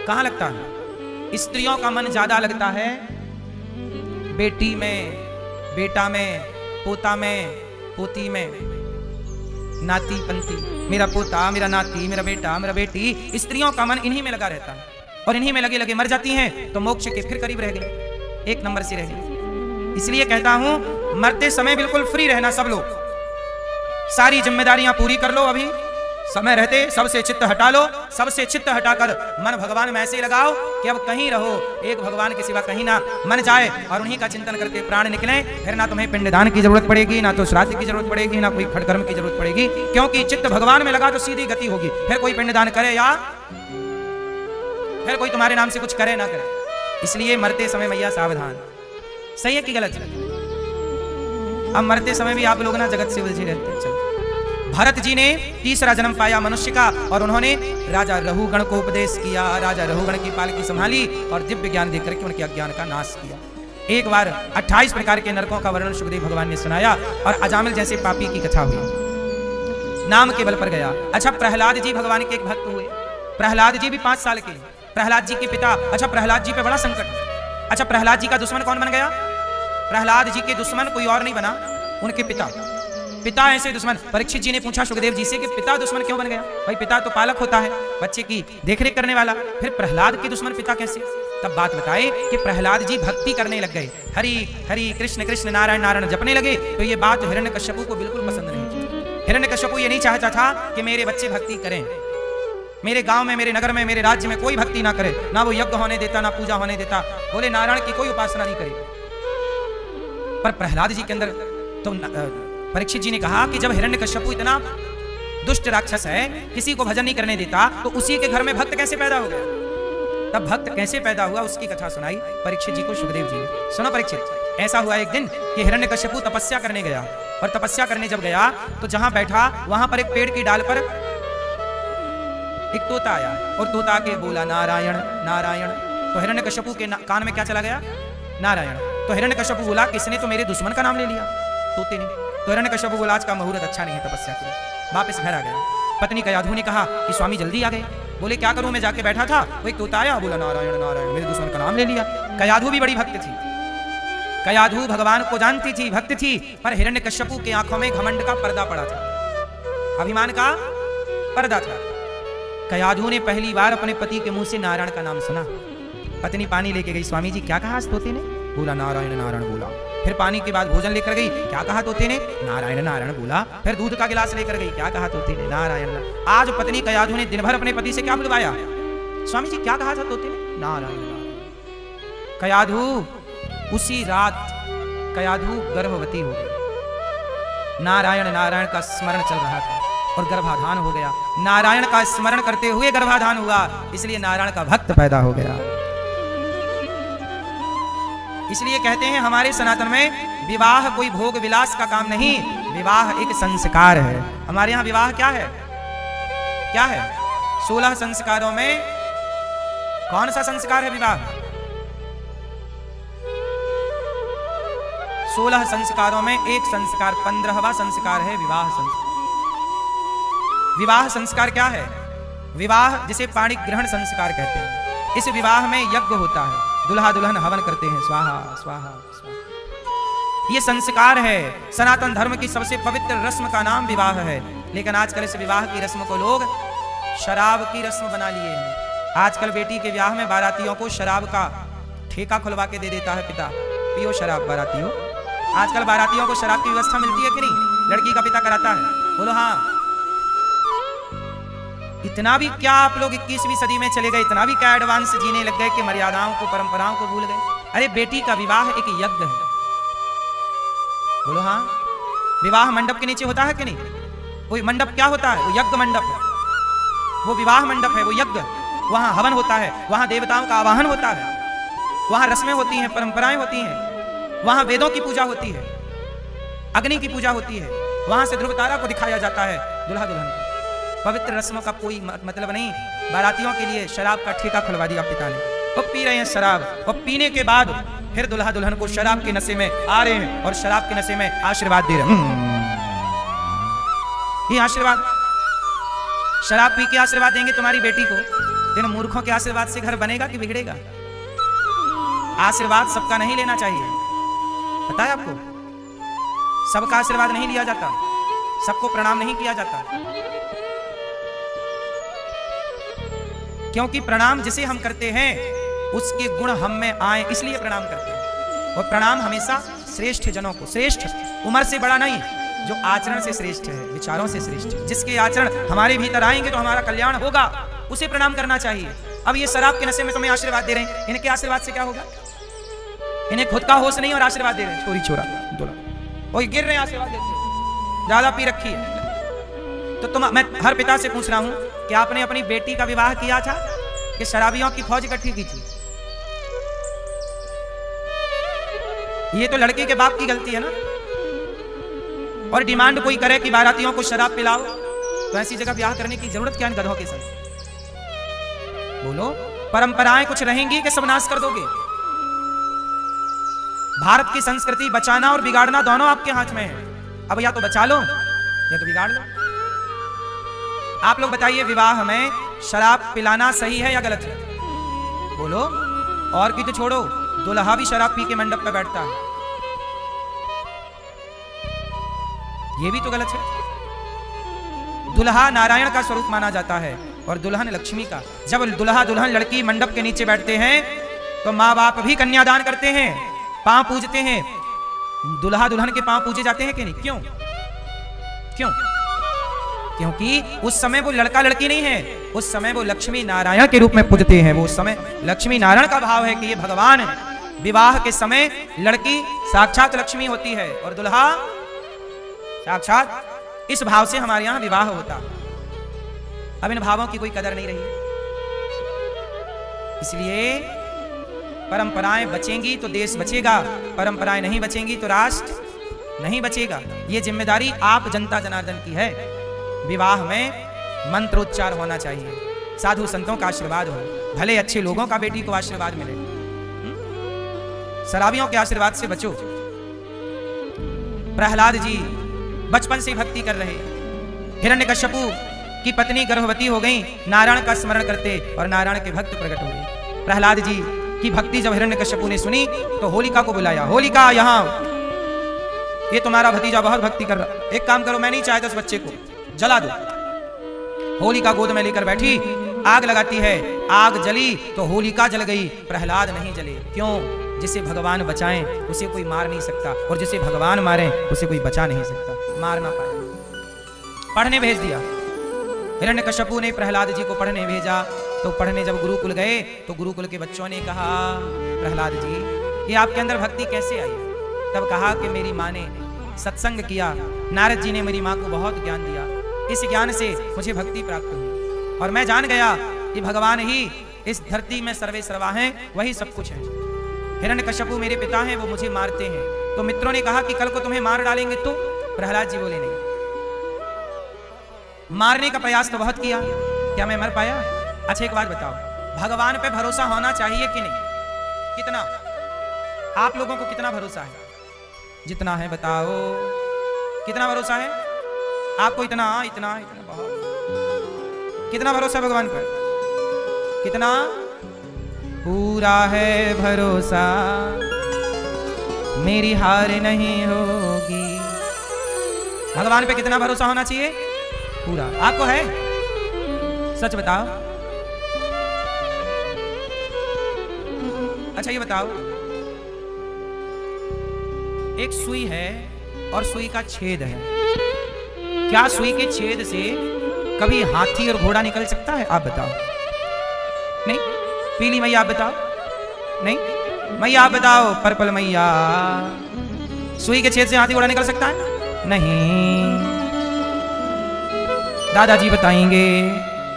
[SPEAKER 1] कहां लगता है? स्त्रियों का मन ज्यादा लगता है बेटी में, बेटा में, पोता में, पोती में, नाती पंती, मेरा पोता, मेरा नाती, मेरा बेटा, मेरा बेटी। स्त्रियों का मन इन्हीं में लगा रहता है और इन्हीं में लगे लगे मर जाती हैं तो मोक्ष के फिर करीब रह गए, 1 नंबर से रह गए। इसलिए कहता हूं मरते समय बिल्कुल फ्री रहना सब लोग, सारी जिम्मेदारियां पूरी कर लो। अभी समय रहते सबसे चित्त हटा लो, सबसे चित्त हटाकर मन भगवान में ऐसे लगाओ कि अब कहीं रहो, एक भगवान के सिवा कहीं ना मन जाए, और उन्हीं का चिंतन करके प्राण निकले। फिर ना तुम्हें पिंडदान की जरूरत पड़ेगी, ना तो श्राद्ध की जरूरत पड़ेगी, ना कोई खटकर्म की जरूरत पड़ेगी, क्योंकि चित्त भगवान में लगा तो सीधी गति होगी। फिर कोई पिंडदान करे या फिर कोई तुम्हारे नाम से कुछ करे ना करे। इसलिए मरते समय मैया सावधान। सही है कि गलत है? अब मरते समय भी आप लोग ना जगत से उलझे रहते हैं। चलो, भरत जी ने 3रा जन्म पाया मनुष्य का, और उन्होंने राजा रहुगण को उपदेश किया, राजा रहुगण की पालकी संभाली और दिव्य ज्ञान देकर के उनके अज्ञान का नाश किया। एक बार 28 प्रकार के नरकों का वर्णन सुखदेव भगवान ने सुनाया और अजामिल जैसे पापी की कथा हुई, नाम के बल पर गया। अच्छा, प्रहलाद जी भगवान के एक भक्त हुए। प्रहलाद जी भी 5 साल के। प्रहलाद जी के पिता, अच्छा प्रहलाद जी पे बड़ा संकट। अच्छा, प्रहलाद जी का दुश्मन कौन बन गया? प्रहलाद जी के दुश्मन कोई और नहीं बना, उनके पिता। पिता ऐसे दुश्मन। परीक्षित जी ने पूछा सुखदेव जी से कि पिता दुश्मन क्यों बन गया? भाई पिता तो पालक होता है, बच्चे की देखरेख करने वाला, फिर प्रहलाद के दुश्मन पिता कैसे? तब बात बताए कि प्रहलाद जी भक्ति करने लग गए, हरि हरि कृष्ण कृष्ण नारायण नारायण जपने लगे। तो ये बात हिरण्यकश्यपु को बिल्कुल पसंद नहीं थी। हिरण्यकश्यपु ये नहीं चाहता था कि मेरे बच्चे भक्ति करें, मेरे गांव में, मेरे नगर में, मेरे राज्य में कोई भक्ति ना करे, ना वो यज्ञ होने देता, ना पूजा होने देता, बोले नारायण की कोई उपासना नहीं करे। पर प्रहलाद जी के अंदर तो परीक्षित जी ने कहा कि जब हिरण्यकश्यपु इतना दुष्ट राक्षस है, किसी को भजन नहीं करने देता, तो उसी के घर में भक्त कैसे पैदा हो गया? तब भक्त कैसे पैदा हुआ उसकी कथा सुनाई परीक्षित जी को सुखदेव जी ने। सुनो परीक्षित, ऐसा हुआ एक दिन कि हिरण्यकश्यपु तपस्या करने गया, और तपस्या करने जब गया तो जहां बैठा वहां पर एक पेड़ की डाल पर एक तोता आया, और तोता के बोला नारायण नारायण। तो हिरण्यकश्यपु के कान में क्या चला गया? नारायण। तो हिरण्यकश्यपु बोला किसने तो मेरे दुश्मन का नाम ले लिया, तोते ने। तो हिरण्यकश्यपु बोला आज का मुहूर्त अच्छा नहीं है तपस्या के लिए, वापस घर आ गया। पत्नी कयाधु ने कहा कि स्वामी जल्दी आ गए। बोले क्या करूं, मैं जाके बैठा था, वो एक तोता आया, बोला नारायण नारायण, मेरे दुश्मन का नाम ले लिया। कयाधु भी बड़ी भक्त थी, कयाधु भगवान को जानती थी, भक्त थी, पर हिरण्यकश्यपु की आंखों में घमंड का पर्दा पड़ा था, अभिमान का पर्दा था। कयाधु ने पहली बार अपने पति के मुंह से नारायण का नाम सुना। पत्नी पानी लेके गई, स्वामी जी क्या कहा तोते ने? बोला नारायण नारायण बोला। फिर पानी के बाद भोजन लेकर गई, क्या कहा तोते ने? नारायण नारायण बोला। फिर दूध का गिलास लेकर गई, क्या कहा तोते ने? नारायण। आज पत्नी कयाधु ने दिन भर अपने पति से क्या बुलवाया? स्वामी जी क्या कहा था तोते ने? नारायण नारायण। कयाधु उसी रात कयाधु गर्भवती हो गई। नारायण नारायण का स्मरण चल रहा था और गर्भाधान हो गया। नारायण का स्मरण करते हुए गर्भाधान हुआ, इसलिए नारायण का भक्त पैदा हो गया। इसलिए कहते हैं हमारे सनातन में विवाह कोई भोग विलास का काम नहीं, विवाह एक संस्कार है। हमारे यहाँ विवाह क्या है? क्या है? 16 संस्कारों में कौन सा संस्कार है विवाह? 16 संस्कारों में एक संस्कार 15वां संस्कार है विवाह संस्कार। विवाह संस्कार क्या है? विवाह जिसे पाणी ग्रहण संस्कार कहते हैं। इस विवाह में यज्ञ होता है, दुल्हा दुल्हन हवन करते हैं, स्वाहा स्वाहा स्वाहा। ये संस्कार है। सनातन धर्म की सबसे पवित्र रस्म का नाम विवाह है, लेकिन आजकल इस विवाह की रस्म को लोग शराब की रस्म बना लिए हैं। आजकल बेटी के ब्याह में बारातियों को शराब का ठेका खुलवा के दे देता है पिता, पियो शराब बारातियों। आजकल बारातियों को शराब की व्यवस्था मिलती है कि नहीं? लड़की का पिता कराता है, बोलो हाँ। इतना भी क्या आप लोग 21वीं सदी में चले गए, इतना भी क्या एडवांस जीने लग गए कि मर्यादाओं को परंपराओं को भूल गए? अरे बेटी का विवाह एक यज्ञ है, बोलो हाँ। विवाह मंडप के नीचे होता है कि नहीं? वो मंडप क्या होता है? वो यज्ञ मंडप है, वो विवाह मंडप है, वो यज्ञ। वहां हवन होता है, वहां देवताओं का आवाहन होता है, वहां रस्में होती हैं, परंपराएं होती हैं, वहां वेदों की पूजा होती है, अग्नि की पूजा होती है, वहां से ध्रुव तारा को दिखाया जाता है दुल्हा दुल्हन को। पवित्र रस्मों का कोई मतलब नहीं। बारातियों के लिए शराब का ठेका खुलवा दिया पिता ने, वो पी रहे हैं शराब, और पीने के बाद फिर दुल्हा दुल्हन को शराब के नशे में आ रहे हैं और शराब के नशे में आशीर्वाद दे रहे हैं। ये आशीर्वाद, शराब पी के आशीर्वाद देंगे तुम्हारी बेटी को, इन मूर्खों के आशीर्वाद से घर बनेगा कि बिगड़ेगा? आशीर्वाद सबका नहीं लेना चाहिए, पता है आपको? सबका आशीर्वाद नहीं लिया जाता, सबको प्रणाम नहीं किया जाता, क्योंकि प्रणाम जिसे हम करते हैं उसके गुण हम में आए, इसलिए प्रणाम करते हैं। और प्रणाम हमेशा श्रेष्ठ जनों को, श्रेष्ठ उम्र से बड़ा नहीं, जो आचरण से श्रेष्ठ है, विचारों से श्रेष्ठ है, जिसके आचरण हमारे भीतर आएंगे तो हमारा कल्याण होगा, उसे प्रणाम करना चाहिए। अब ये शराब के नशे में तुम्हें आशीर्वाद दे रहे हैं, इनके आशीर्वाद से क्या होगा? इन्हें खुद का होश नहीं और आशीर्वाद दे रहे हैं, छोरी छोरा दूल्हा, और गिर रहे हैं आशीर्वाद देते, ज्यादा पी रखी है। तो मैं हर पिता से पूछ रहा हूं कि आपने अपनी बेटी का विवाह किया था कि शराबियों की फौज इकट्ठी की थी? ये तो लड़के के बाप की गलती है ना। और डिमांड कोई करे कि बारातियों को शराब पिलाओ, तो ऐसी जगह ब्याह करने की जरूरत क्या है गधों के संग? बोलो, परंपराएं कुछ रहेंगी कि सब नाश कर दोगे? भारत की संस्कृति बचाना और बिगाड़ना दोनों आपके हाथ में है। अब या तो बचा लो या तो बिगाड़ लो। आप लोग बताइए, विवाह में शराब पिलाना सही है या गलत है? बोलो। और की तो छोड़ो, दुल्हा भी शराब पी के मंडप पर बैठता है, ये भी तो गलत है। दुल्हा नारायण का स्वरूप माना जाता है और दुल्हन लक्ष्मी का। जब दुल्हा दुल्हन लड़की मंडप के नीचे बैठते हैं तो माँ बाप भी कन्यादान करते हैं, पांव पूजते हैं। दुल्हा दुल्हन के पांव पूजे जाते हैं कि नहीं? क्यों? क्यों? क्योंकि उस समय वो लड़का लड़की नहीं है, उस समय वो लक्ष्मी नारायण के रूप में पूजते हैं। वो उस समय लक्ष्मी नारायण का भाव है कि ये भगवान है। विवाह के समय लड़की साक्षात लक्ष्मी होती है और दुल्हा साक्षात, इस भाव से हमारे यहां विवाह होता। अब इन भावों की कोई कदर नहीं रही, इसलिए परंपराएं बचेंगी तो देश बचेगा, परंपराएं नहीं बचेंगी तो राष्ट्र नहीं बचेगा। ये जिम्मेदारी आप जनता जनार्दन की है। विवाह में मंत्रोच्चार होना चाहिए, साधु संतों का आशीर्वाद हो, भले अच्छे लोगों का बेटी को आशीर्वाद मिले, शराबियों के आशीर्वाद से बचो। प्रहलाद जी बचपन से भक्ति कर रहे, हिरण्यकश्यपु की पत्नी गर्भवती हो गई, नारायण का स्मरण करते और नारायण के भक्त प्रकट हो गए। प्रहलाद जी की भक्ति जब हिरण्यकश्यपु ने सुनी तो होलिका को बुलाया, होलिका यहाँ, ये तुम्हारा भतीजा बहुत भक्ति कर रहा, एक काम करो, मैं नहीं चाहता इस बच्चे को जला दो। होलिका गोद में लेकर बैठी, आग लगाती है, आग जली तो होलिका जल गई, प्रहलाद नहीं जले। क्यों? जिसे भगवान बचाएं उसे कोई मार नहीं सकता, और जिसे भगवान मारे उसे कोई बचा नहीं सकता, मार ना पाए। पढ़ने भेज दिया, हिरण्यकश्यपु ने प्रहलाद जी को पढ़ने भेजा। तो पढ़ने जब गुरुकुल गए तो गुरुकुल के बच्चों ने कहा, प्रहलाद जी ये आपके अंदर भक्ति कैसे आई? तब कहा कि मेरी माँ ने सत्संग किया, नारद जी ने मेरी माँ को बहुत ज्ञान दिया, इस ज्ञान से मुझे भक्ति प्राप्त हुई और मैं जान गया कि भगवान ही इस धरती में सर्वे सर्वा हैं, वही सब कुछ है। हिरण्यकश्यपु मेरे पिता हैं, वो मुझे मारते हैं। तो मित्रों ने कहा कि कल को तुम्हें मार डालेंगे तो? प्रहलाद जी बोले नहीं, मारने का प्रयास तो बहुत किया, क्या मैं मर पाया? अच्छा एक बात बताओ, भगवान पे भरोसा होना चाहिए कि नहीं? कितना? आप लोगों को कितना भरोसा है? जितना है बताओ, कितना भरोसा है आपको? इतना इतना इतना बहुत। कितना भरोसा भगवान पर? कितना? पूरा है भरोसा, मेरी हार नहीं होगी। भगवान पे कितना भरोसा होना चाहिए? पूरा। आपको है? सच बताओ। अच्छा ये बताओ, एक सुई है और सुई का छेद है, क्या सुई के छेद से कभी हाथी और घोड़ा निकल सकता है? आप बताओ। नहीं? पीली मैया आप बताओ। नहीं? मैया आप बताओ, पर्पल मैया, सुई के छेद से हाथी घोड़ा निकल सकता है? नहीं। दादाजी बताएंगे,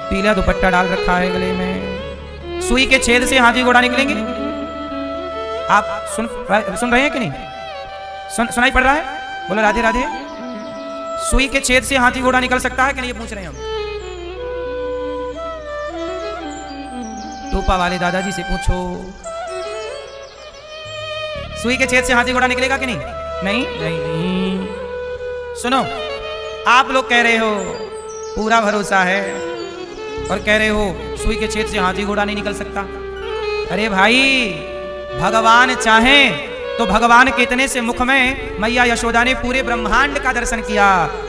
[SPEAKER 1] पीला दुपट्टा डाल रखा है गले में, सुई के छेद से हाथी घोड़ा निकलेंगे? आप सुन रहे हैं कि नहीं? सुनाई पड़ रहा है? बोलो राधे राधे। सुई के छेद से हाथी घोड़ा निकल सकता है कि नहीं, ये पूछ रहे हैं हम। टोपा वाले दादाजी से पूछो, सुई के छेद से हाथी घोड़ा निकलेगा कि नहीं? नहीं नहीं। सुनो, आप लोग कह रहे हो पूरा भरोसा है और कह रहे हो सुई के छेद से हाथी घोड़ा नहीं निकल सकता। अरे भाई, भगवान चाहें तो भगवान के इतने से मुख में मैया यशोदा ने पूरे ब्रह्मांड का दर्शन किया।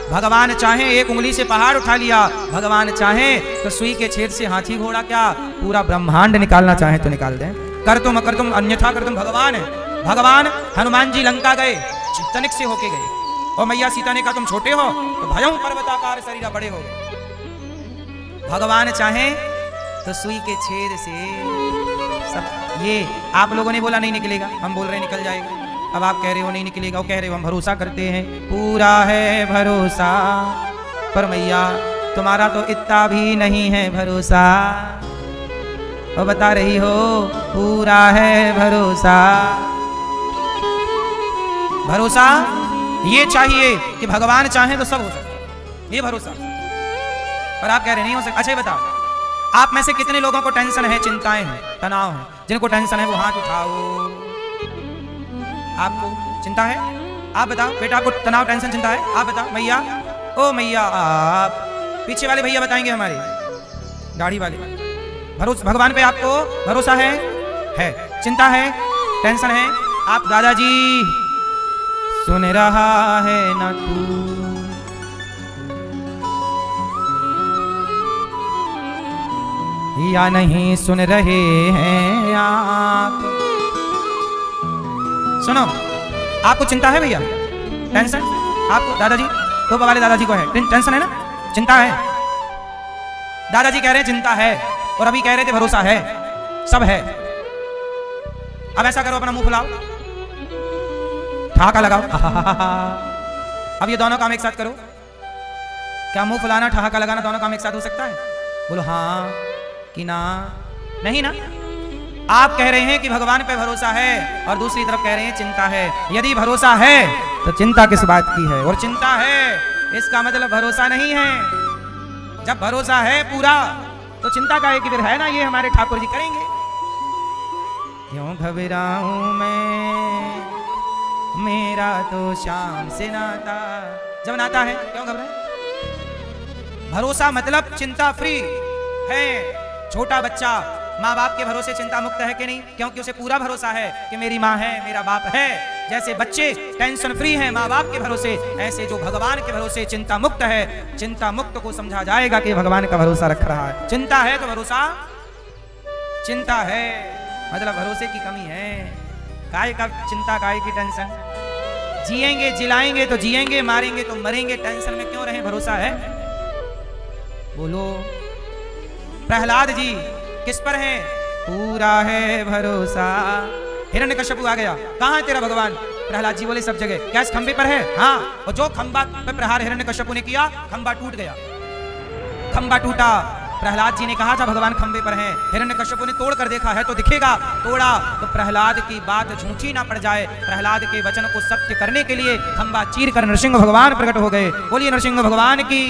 [SPEAKER 1] भगवान चाहे एक उंगली से पहाड़ उठा लिया, भगवान चाहे तो सुई के छेद से हाथी घोड़ा क्या पूरा ब्रह्मांड निकालना चाहे तो निकाल दें। कर तुम अकर तुम अन्यथा कर तुम भगवान है। भगवान हनुमान जी लंका गए, तनिक से होके गए, और मैया सीता ने कहा तुम छोटे हो तो भयं पर्वताकार शरीर बड़े हो गए। भगवान चाहे तो सुई के छेद से सब। ये आप लोगों ने बोला नहीं निकलेगा, हम बोल रहे निकल जाएगा। अब आप कह रहे हो नहीं निकलेगा, वो कह रहे हो हम भरोसा करते हैं। पूरा है भरोसा, पर मैया तुम्हारा तो इतना भी नहीं है भरोसा। और बता रही हो पूरा है भरोसा। भरोसा ये चाहिए कि भगवान चाहे तो सब हो सकता है, ये भरोसा। पर आप कह रहे नहीं हो सकता। अच्छा ये बताओ, आप में से कितने लोगों को टेंशन है, चिंताएं हैं, तनाव है? जिनको टेंशन है वो हाथ उठाओ। आपको चिंता है? आप बताओ। बेटा आपको तनाव, टेंशन, चिंता है? आप बताओ। मैया, ओ मैया आप। पीछे वाले भैया बताएंगे, हमारे दाढ़ी वाले। भरोसा भगवान पे आपको भरोसा है? चिंता है, टेंशन है? आप दादाजी सुन रहा है ना तू, या नहीं सुन रहे हैं आप? सुनो, आपको चिंता है भैया, टेंशन? आपको दादाजी, तो वाले दादाजी को है टेंशन, है ना, चिंता है? दादाजी कह रहे हैं चिंता है, और अभी कह रहे थे भरोसा है, सब है। अब ऐसा करो, अपना मुंह फुलाओ, ठहाका लगाओ। अब ये दोनों काम एक साथ करो। क्या मुंह फुलाना, ठहाका लगाना दोनों काम एक साथ हो सकता है? बोलो हाँ कि ना? नहीं ना? आप कह रहे हैं कि भगवान पे भरोसा है और दूसरी तरफ कह रहे हैं चिंता है। यदि भरोसा है तो चिंता किस बात की है, और चिंता है इसका मतलब भरोसा नहीं है। जब भरोसा है पूरा तो चिंता का एक फिर है ना, ये हमारे ठाकुर जी करेंगे। क्यों घबराऊं मैं, मेरा तो शाम से नाता। जब नाता है क्यों घबराए। भरोसा मतलब चिंता फ्री है। छोटा बच्चा माँ बाप के भरोसे चिंता मुक्त है कि नहीं, क्योंकि उसे पूरा भरोसा है कि मेरी माँ है, मेरा बाप है। जैसे बच्चे टेंशन फ्री हैं माँ बाप के भरोसे, ऐसे जो भगवान के भरोसे चिंता मुक्त है, चिंता मुक्त को समझा जाएगा कि भगवान का भरोसा रख रहा है। चिंता है तो भरोसा, चिंता है मतलब भरोसे की कमी है। काय का चिंता, काय की टेंशन। जिएंगे जिलाएंगे तो जिएंगे, मारेंगे तो मरेंगे, टेंशन में क्यों रहे, भरोसा है। बोलो प्रहलाद जी किस पर है, पूरा है भरोसा। हिरण्यकश्यप आ गया, कहाँ है तेरा भगवान। प्रहलाद जी बोले सब जगह। क्या इस खंबे पर है, हाँ। और जो खंबा पे प्रहार हिरण्यकश्यप ने किया, खंबा टूट गया। खंबा टूटा, प्रहलाद जी ने कहा था भगवान खंबे पर हैं। हिरण्यकश्यप ने तोड़ कर देखा है तो दिखेगा, तोड़ा तो प्रहलाद की बात झूठी ना पड़ जाए। प्रहलाद के वचन को सत्य करने के लिए खंबा चीर कर नरसिंह भगवान प्रकट हो गए। बोलिए नरसिंह भगवान की।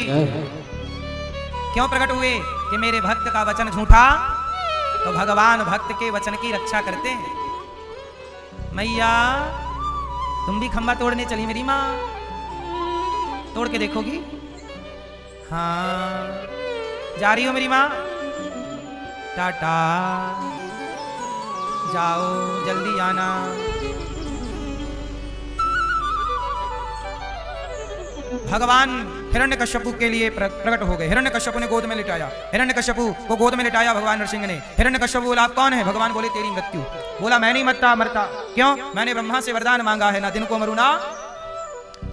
[SPEAKER 1] क्यों प्रकट हुए कि मेरे भक्त का वचन झूठा, तो भगवान भक्त के वचन की रक्षा करते हैं। मैया तुम भी खंबा तोड़ने चली मेरी माँ, तोड़ के देखोगी। हाँ जा रही हो मेरी माँ, टाटा, जाओ जल्दी आना। भगवान हिरण्यकश्यपु के लिए प्रकट हो गए। हिरण्यकश्यपु ने गोद में लिटाया, हिरण्यकश्यपु को गोद में लिटाया भगवान नरसिंह ने। हिरण्यकश्यपु बोला आप कौन है, भगवान बोले तेरी मृत्यु। बोला मैं नहीं मरता। क्यों, मैंने ब्रह्मा से वरदान मांगा है, ना दिन को मरू ना।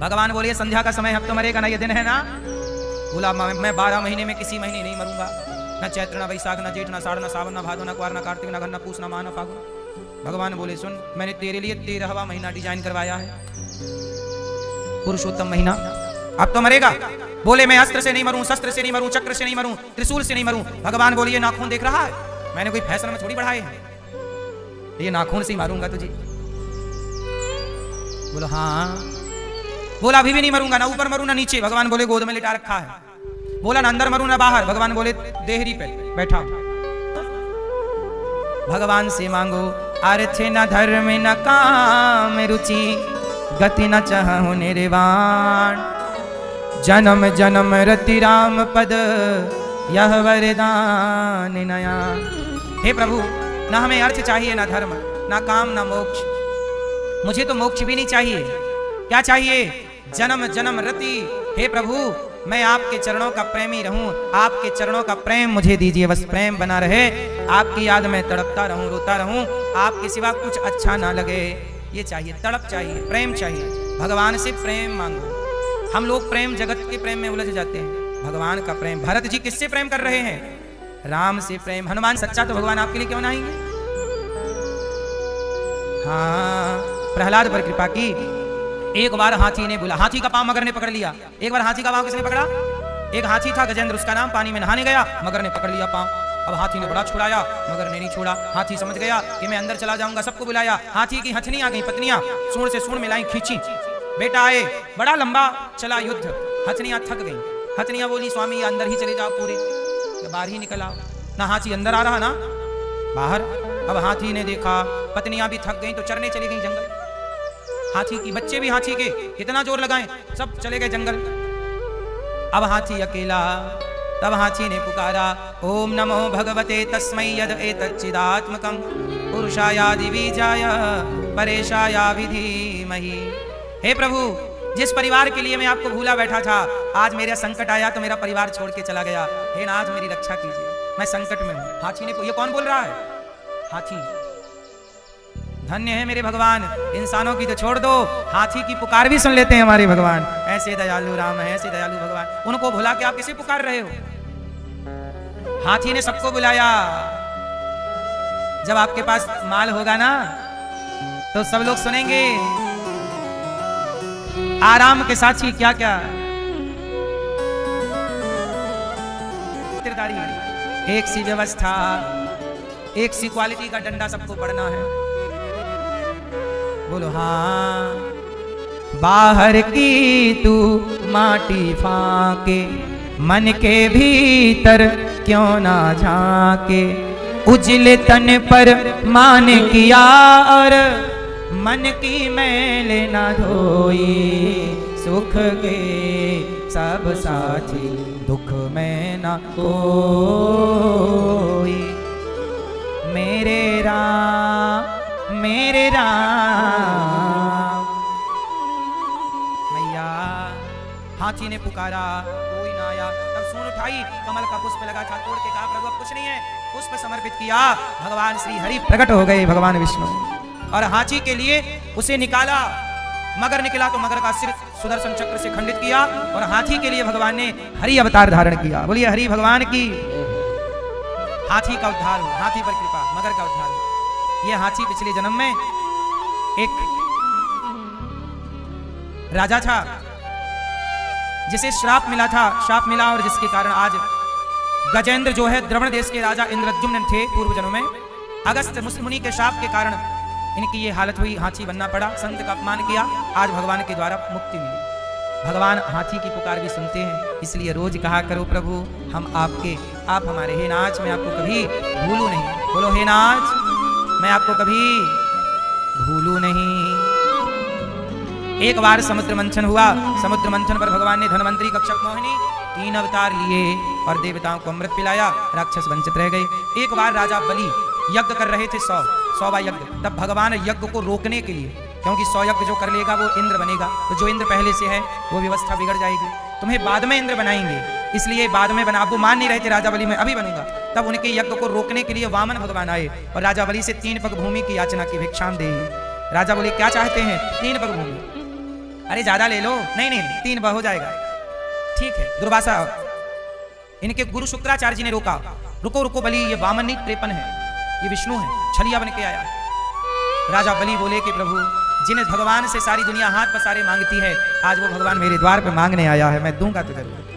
[SPEAKER 1] भगवान बोले संध्या का समय अब तो मरेगा ना, ये दिन है ना। बोला मैं 12 महीने में किसी महीने नहीं मरूंगा, न चैत्र न वैशाख न जेठ न साढ़ न सावन न भादो न कुआर न कार्तिक न घन न पूस न माह न फागुन। भगवान बोले सुन, मैंने तेरे लिए 13वां महीना डिजाइन करवाया है, पुरुषोत्तम महीना। अब तो मरेगा। बोले मैं अस्त्र से नहीं मरूं, शस्त्र से नहीं मरूं, चक्र से नहीं मरूं, त्रिशूल से नहीं मरूं। भगवान बोले ये नाखून देख रहा है, मैंने कोई फैशन में थोड़ी बढ़ाए हैं, ये नाखून से ही मारूंगा तुझे। बोलो हाँ। बोला अभी भी नहीं मरूंगा, ना ऊपर मरूं ना नीचे। भगवान बोले गोद में लिटा रखा है। बोला ना अंदर मरूं ना बाहर। भगवान बोले देहरी पे बैठा। भगवान से मांगो अर्थ न धर्म न काम रुचि, गति न चाहूं निर्वाण, जन्म जन्म रति राम पद यह वरदान नया। हे प्रभु, ना हमें अर्थ चाहिए, ना धर्म, ना काम, ना मोक्ष। मुझे तो मोक्ष भी नहीं चाहिए। क्या चाहिए, जन्म जन्म रति। हे प्रभु, मैं आपके चरणों का प्रेमी रहूं, आपके चरणों का प्रेम मुझे दीजिए, बस प्रेम बना रहे। आपकी याद में तड़पता रहूं, रोता रहूं, आपके सिवा कुछ अच्छा ना लगे। ये चाहिए, तड़प चाहिए, प्रेम चाहिए। भगवान से प्रेम मांगो। हम लोग प्रेम जगत के प्रेम में उलझ जाते हैं, भगवान का प्रेम। भरत जी किससे प्रेम कर रहे हैं, राम से प्रेम। हनुमान सच्चा तो भगवान आपके लिए क्यों ना आएंगे। हाँ, प्रहलाद पर कृपा की। एक बार हाथी ने बोला, हाथी का पांव मगर ने पकड़ लिया। एक बार हाथी का पांव किसने पकड़ा, एक हाथी था गजेंद्र, उसका नाम, पानी में नहाने गया, मगर ने पकड़ लिया पांव। अब हाथी ने बड़ा छुड़ाया, मगर ने नहीं छोड़ा। हाथी समझ गया कि मैं अंदर चला जाऊंगा, सबको बुलाया। हाथी की हथनी आ गई, पत्नियां सूंड से सूंड मिलाई, खींची। बेटा आए, बड़ा लंबा चला युद्ध, हथनियां थक गई। हथनियां बोली स्वामी अंदर ही चले जाओ पूरे, बाहर ही निकल आओ ना। हाथी अंदर आ रहा ना बाहर। अब हाथी ने देखा पत्नियां भी थक गई तो चरने चली गई जंगल। हाथी की बच्चे भी हाथी के, कितना जोर लगाएं, सब चले गए जंगल। अब हाथी अकेला। तब हाथी ने पुकारा, ओम नमो भगवते तस्मै यद एतच्चिदात्मकं पुरुषायादि बीजाय परेशाया विधीमहि। हे प्रभु, जिस परिवार के लिए मैं आपको भूला बैठा था, आज मेरा संकट आया तो मेरा परिवार छोड़ के चला गया। हे नाथ मेरी रक्षा कीजिए, मैं संकट में हूं। हाथी ने, ये कौन बोल रहा है, हाथी। धन्य है मेरे भगवान, इंसानों की तो छोड़ दो, हाथी की पुकार भी सुन लेते हैं हमारे भगवान। ऐसे दयालु राम है, ऐसे दयालु भगवान। उनको भुला के आप किसे पुकार रहे हो। हाथी ने सबको बुलाया। जब आपके पास माल होगा ना तो सब लोग सुनेंगे। आराम के साथी क्या क्या, एक सी व्यवस्था, एक सी क्वालिटी का डंडा सबको पड़ना है। बोलो हाँ। बाहर की तू माटी फाके, मन के भीतर क्यों ना झाके। उजले तन पर मान किया और मन की मैल ना धोई। सुख के सब साथी दुख में ना कोई। मेरे राम मेरे राम। मैया हाथी ने पुकारा, कोई ना आया। तब सूंड उठाई, कमल का पुष्प लगा था, तोड़ के कहा प्रभु अब कुछ नहीं है। पुष्प समर्पित किया, भगवान श्री हरि प्रकट हो गए, भगवान विष्णु। और हाथी के लिए उसे निकाला, मगर निकला तो मगर का सिर सुदर्शन चक्र से खंडित किया। और हाथी के लिए भगवान ने हरि अवतार धारण किया। बोलिए हरि भगवान की। हाथी का उद्धार हो, हाथी पर कृपा, मगर का उद्धार हो। यह हाथी पिछले जन्म में एक राजा था जिसे श्राप मिला था, शाप मिला, और जिसके कारण आज गजेंद्र जो है द्रवण देश के राजा इंद्रद्युम्न थे पूर्व जन्म में। अगस्त मुनि के शाप के कारण इनकी ये हालत हुई, हाथी बनना पड़ा, संत का अपमान किया। आज भगवान के द्वारा मुक्ति मिली। भगवान हाथी की पुकार भी सुनते हैं, इसलिए रोज कहा करो प्रभु हम आपके, आप हमारे। हे नाथ मैं आपको कभी भूलू नहीं। बोलो हे नाथ मैं आपको कभी भूलू नहीं। एक बार समुद्र मंथन हुआ। समुद्र मंथन पर भगवान ने धनवंतरी कक्षक मोहिनी 3 अवतार लिए और देवताओं को अमृत पिलाया, राक्षस वंचित रह गए। एक बार राजा बलि यज्ञ कर रहे थे, 100वां यज्ञ। तब भगवान यज्ञ को रोकने के लिए, क्योंकि 100 यज्ञ जो कर लेगा वो इंद्र बनेगा, तो जो इंद्र पहले से है वो व्यवस्था बिगड़ जाएगी, तुम्हें बाद में इंद्र बनाएंगे, इसलिए बाद में बना। वो मान नहीं रहे थे राजा बलि मैं अभी बनूंगा। तब उनके यज्ञ को रोकने के लिए वामन भगवान आए और राजा बलि से 3 पग भूमि की याचना की, भिक्षाम दे। राजा बोले क्या चाहते हैं? 3 पग भूमि। अरे ज्यादा ले लो। नहीं नहीं 3 पग हो जाएगा। ठीक है। दुर्वासा इनके गुरु शुक्राचार्य जी ने रोका, रुको रुको बलि, ये वामन नहीं 53 है, ये विष्णु है, छलिया बन के आया। राजा बलि बोले कि प्रभु जिन भगवान से सारी दुनिया हाथ पसारे मांगती है, आज वो भगवान मेरे द्वार पे मांगने आया है, मैं दूंगा तो जरूर।